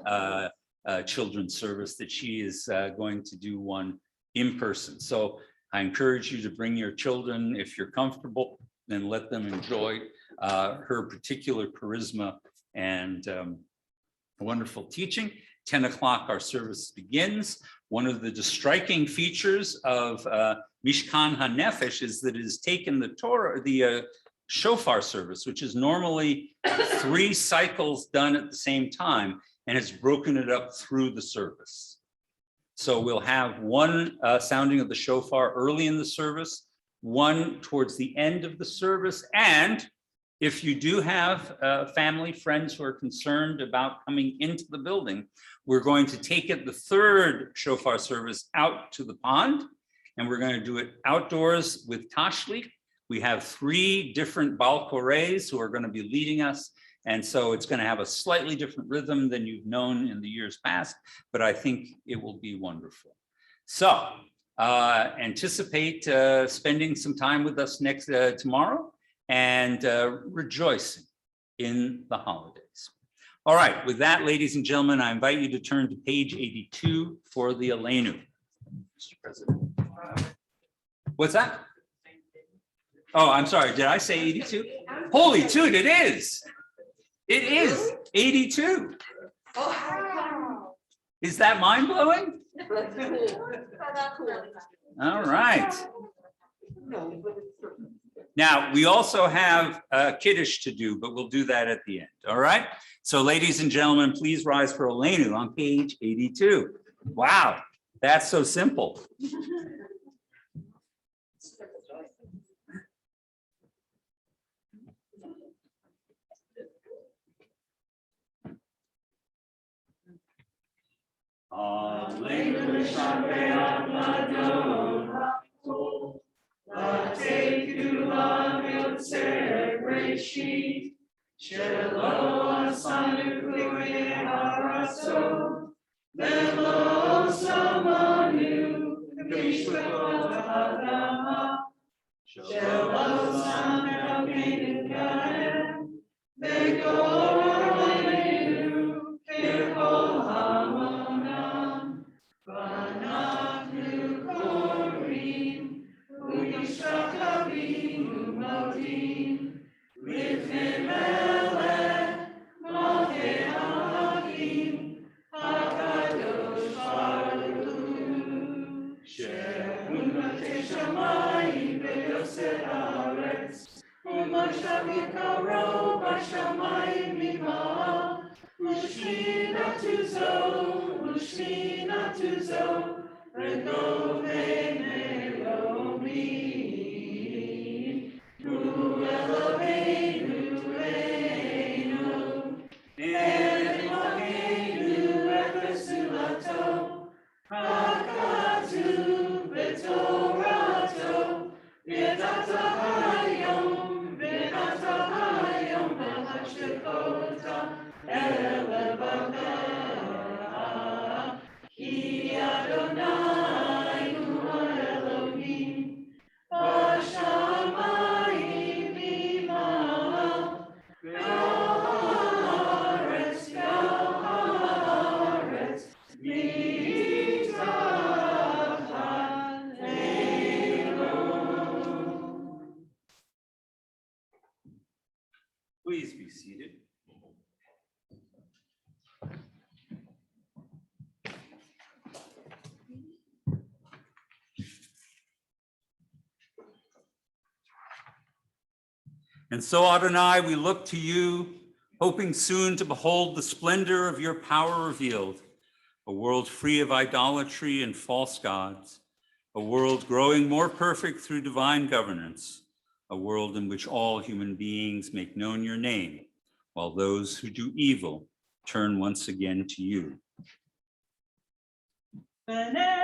children's service that she is going to do one in person. So I encourage you to bring your children if you're comfortable and let them enjoy her particular charisma and wonderful teaching. 10 o'clock, our service begins. One of the striking features of Mishkan HaNefesh is that it has taken the shofar service, which is normally 3 cycles done at the same time, and has broken it up through the service. So we'll have one sounding of the shofar early in the service, one towards the end of the service, and if you do have family, friends who are concerned about coming into the building, we're going to take it, the 3rd shofar service, out to the pond, and we're going to do it outdoors with Tashlich. We have 3 different Baal Korehs who are going to be leading us, and so it's going to have a slightly different rhythm than you've known in the years past, but I think it will be wonderful. So anticipate spending some time with us tomorrow, and rejoicing in the holidays. All right, with that, ladies and gentlemen, I invite you to turn to page 82 for the Aleinu. Mr. President. What's that? Oh, I'm sorry, did I say 82? Holy toot, it is. It is 82. Is that mind-blowing? All right. Now, we also have Kiddush to do, but we'll do that at the end, all right? So ladies and gentlemen, please rise for Aleinu on page 82. Wow, that's so simple. Aleinu Shabbat Adon Vatekulam Yotzer Breshit Shelo Asanu Kuye Haraso Velo Samanu Mishpachot Ha'adama Shelo Samanu Keinu Ganem Vegor Aleinu Kekol Hamonam Vanachnu Korim Uyishakavinu Modim Rifnei Melech Malkei HaMelachim HaKadosh Baruch Hu Shehu Matei Shamayim V'yosei Haaretz U'Moshav Yikaro B'Shamayim Mima'al U'Shminatu Zo Regovei Melomim Hu Eloheinu Eino Eloheinu Efes Ulato Hakatu Please be seated. And so, Adonai, we look to you, hoping soon to behold the splendor of your power revealed, a world free of idolatry and false gods, a world growing more perfect through divine governance, a world in which all human beings make known your name, while those who do evil turn once again to you. Adonai,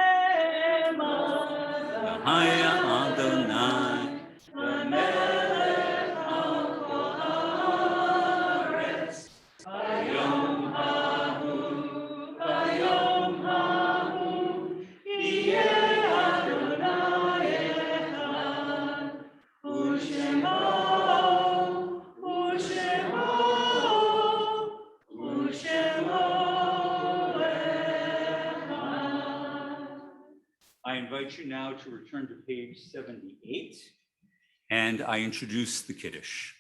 I invite you now to return to page 78, and I introduce the Kiddush.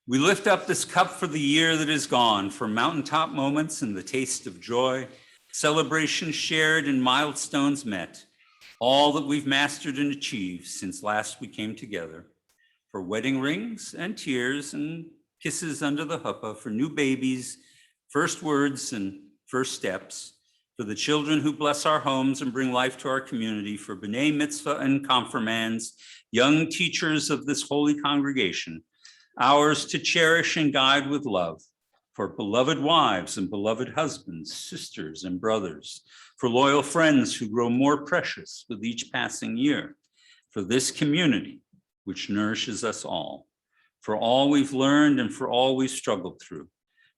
We lift up this cup for the year that is gone, for mountaintop moments and the taste of joy, celebrations shared and milestones met, all that we've mastered and achieved since last we came together, for wedding rings and tears and kisses under the huppah, for new babies, first words and first steps, for the children who bless our homes and bring life to our community, for B'nai Mitzvah and confirmands, young teachers of this holy congregation, ours to cherish and guide with love, for beloved wives and beloved husbands, sisters and brothers, for loyal friends who grow more precious with each passing year, for this community which nourishes us all, for all we've learned and for all we've struggled through,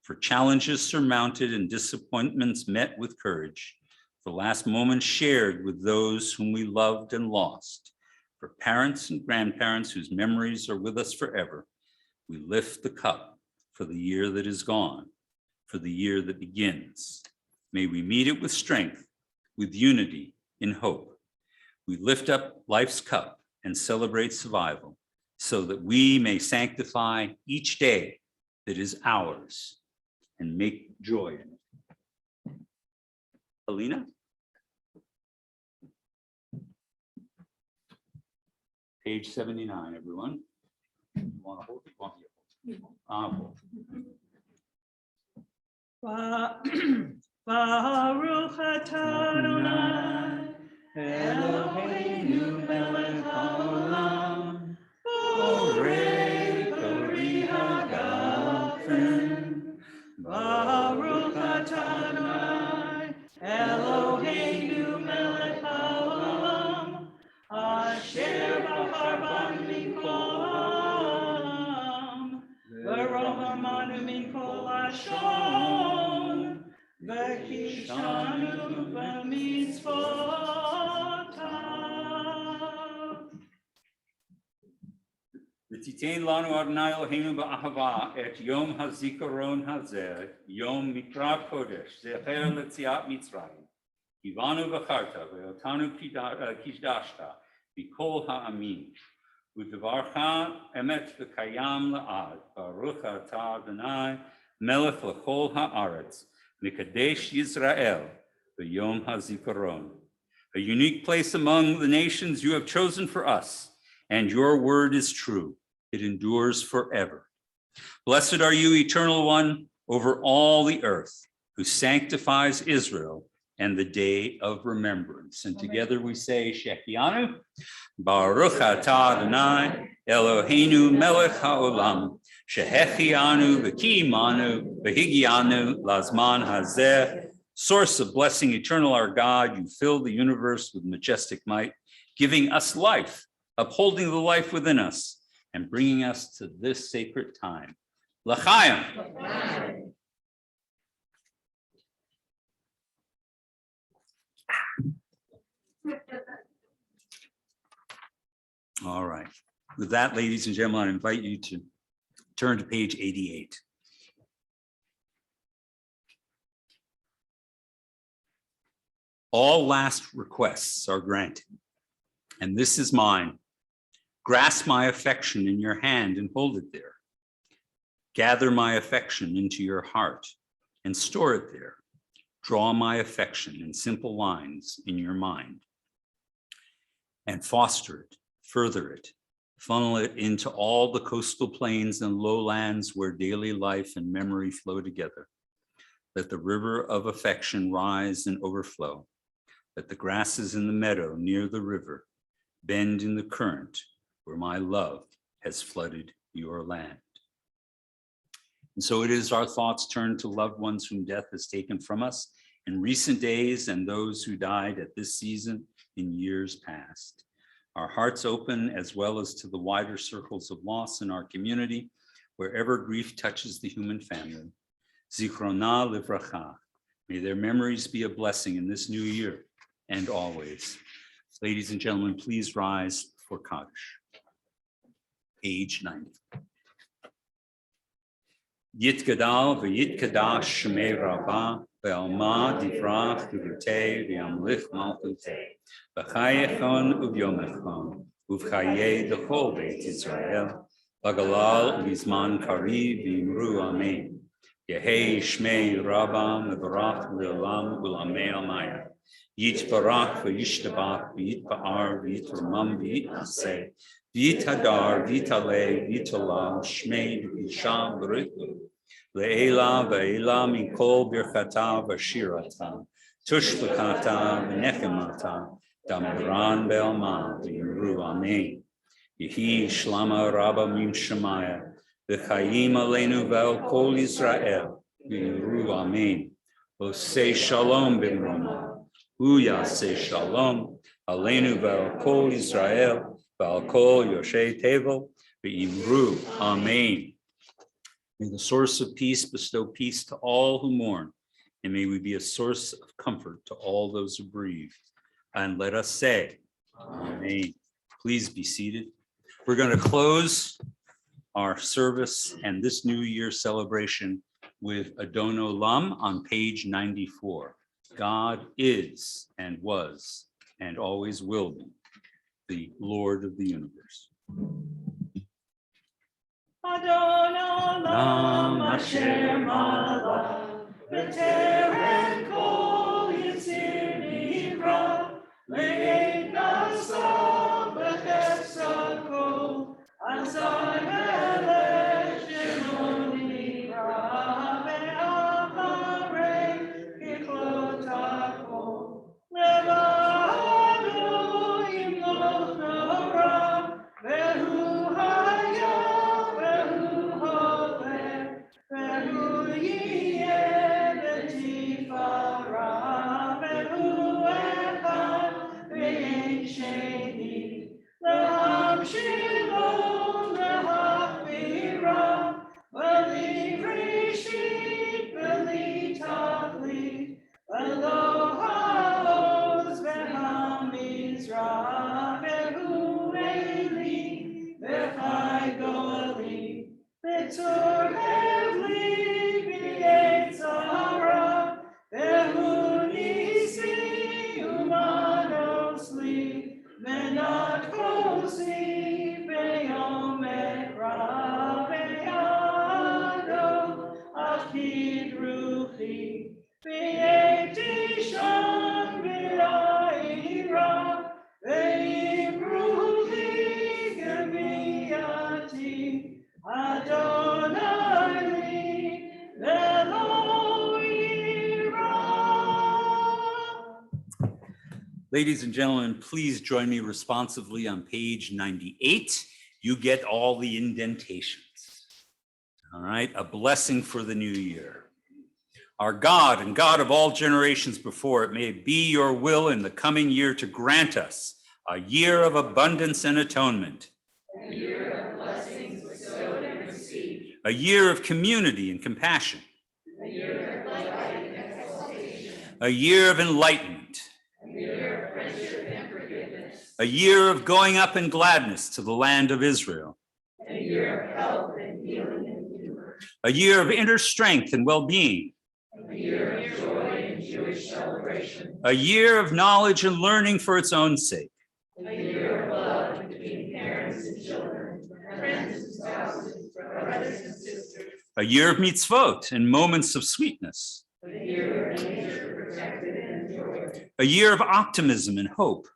for challenges surmounted and disappointments met with courage, for last moments shared with those whom we loved and lost, for parents and grandparents whose memories are with us forever. We lift the cup for the year that is gone, for the year that begins. May we meet it with strength, with unity, in hope. We lift up life's cup and celebrate survival so that we may sanctify each day that is ours and make joy in it. Alina? Page 79, everyone. You want to hold it? Want me to hold it? Baruch atah Adonai, Eloheinu melech haolam, borei pori hagafen. Baruch atah Adonai, Eloheinu melech haolam, asher bachar banu min kol ha'am, v'rohamanu min kol hashon, v'hishanu b'mitzvotav. V'titein lanu Adonai Eloheinu ba'ahava et yom hazikaron hazeh, yom mikra kodesh, zecher letziat Mitzrayim, kivanu v'charta v'otanu kishdashta, v'kol ha'amin, v'devarcha emet v'kayam la'ad, baruch atah Adonai, melech l'chol ha'aretz, Mikadesh Yisrael, the Yom HaZikaron, a unique place among the nations you have chosen for us, and your word is true. It endures forever. Blessed are you, Eternal One, over all the earth, who sanctifies Israel and the day of remembrance. And together we say, Shechianu, Baruch atah Adonai, Eloheinu melech haolam, Shehechianu v'kiyimanu v'higianu lazman hazeh. Source of blessing eternal, our God, you fill the universe with majestic might, giving us life, upholding the life within us, and bringing us to this sacred time. L'chaim. All right. With that, ladies and gentlemen, I invite you to turn to page 88. All last requests are granted, and this is mine. Grasp my affection in your hand and hold it there. Gather my affection into your heart and store it there. Draw my affection in simple lines in your mind and foster it, further it, funnel it into all the coastal plains and lowlands where daily life and memory flow together. Let the river of affection rise and overflow. Let the grasses in the meadow near the river bend in the current where my love has flooded your land. And so it is our thoughts turn to loved ones whom death has taken from us in recent days and those who died at this season in years past. Our hearts open as well as to the wider circles of loss in our community, wherever grief touches the human family. Zichrona livracha. May their memories be a blessing in this new year and always. Ladies and gentlemen, please rise for Kaddish. Page 90. Yitgadal v'yitkadash shmei rabbah ve'alma divrach gevurtei v'yamlich malchutei v'chayechon uvyomechon uv'chayei d'chol beit Yisrael v'galal v'zman kariv v'imru amen. Yehei shmei rabbah mevarach le'olam u'lamei amaya. Yitbarach v'yishtabach v'yitba'ar v'yitramam v'yitnaseh v'yithadar v'yitale v'yitolam shmei v'yisham b'richu le'ela v'ela mikol birchata v'shirata tushbakata v'nechemata damiran be'alma v'yimru amen. Yehi shlama rabba mim shemaya v'chayim aleinu ve'al kol Yisrael v'yimru amen. Osei shalom b'mroma. Uyaseh shalom aleinu ve'al kol Yisrael ve'al kol Yoshei Tevel ve'imru amen. May the source of peace bestow peace to all who mourn, and may we be a source of comfort to all those who bereave. And let us say, amen. Please be seated. We're going to close our service and this New Year celebration with Adon Olam on page 94. God is and was and always will be the Lord of the universe. Adon Olam Asher Malach B'Teren Kol Yitzir Nivra Le'ed Nasa B'Chesed Kol Azai Melech Shemo Nivra Ve'amarei Kiklot Kol Levado Yimloch Nora Ve'hu Hayah Ve'hu Hover Ve'hu Yiyeh B'Tifara Ve'hu Echad Ve'en Sheni Le'am Shilom Le'Hachbira V'li Rishit V'li Tachlit V'lo Ha'oz Ve'hamizrah Ve'hu Eli Ve'chai Goli Ve'tzur Evli V'yetzara Ve'hu Nisi Umanos Li Ve'nat Kosi Ve'yom Ekra Ve'yado Achid Ruchi Ve'yetishan Ve'ayira Ve'im Ruchi Geviyati Adonai Li Ve'lo Yira. Ladies and gentlemen, please join me responsively on page 98. You get all the indentations. All right, a blessing for the new year. Our God and God of all generations before it, may it be your will in the coming year to grant us a year of abundance and atonement. A year of blessings bestowed and received. A year of community and compassion. A year of light and exaltation. A year of enlightenment. A year of friendship and forgiveness. A year of going up in gladness to the land of Israel. A year of health and healing and humor. A year of inner strength and well-being. A year of joy and Jewish celebration. A year of knowledge and learning for its own sake. A year of love between parents and children, friends and spouses, brothers and sisters, A year of mitzvot and moments of sweetness. A year of optimism and hope.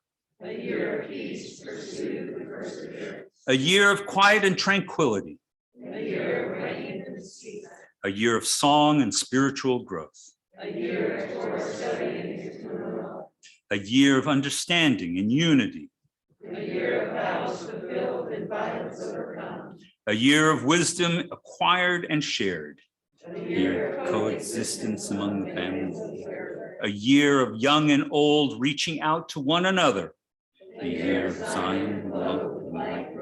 A year of quiet and tranquility. A year of song and spiritual growth. A year of understanding and unity. A year of wisdom acquired and shared. A year of coexistence among the families. A year of young and old reaching out to one another. A year of Zion, love, and light.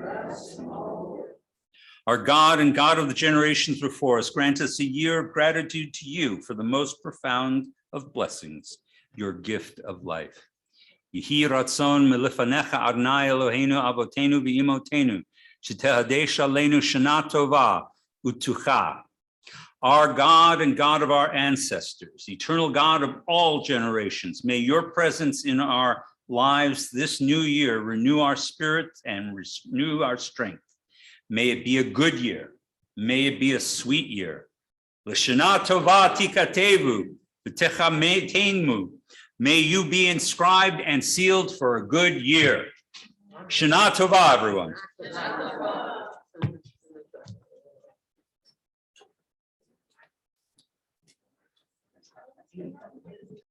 Our God and God of the generations before us, grant us a year of gratitude to you for the most profound of blessings, your gift of life. Yehi ratzon melifanecha Adonai Eloheinu avotenu v'imotenu, shetehadesh aleinu shana tova utucha. Our God and God of our ancestors, eternal God of all generations, may your presence in our lives this new year renew our spirit and renew our strength. May it be a good year. May it be a sweet year. L'shana tova tikatevu, v'techametenu. May you be inscribed and sealed for a good year. Shana tova, everyone.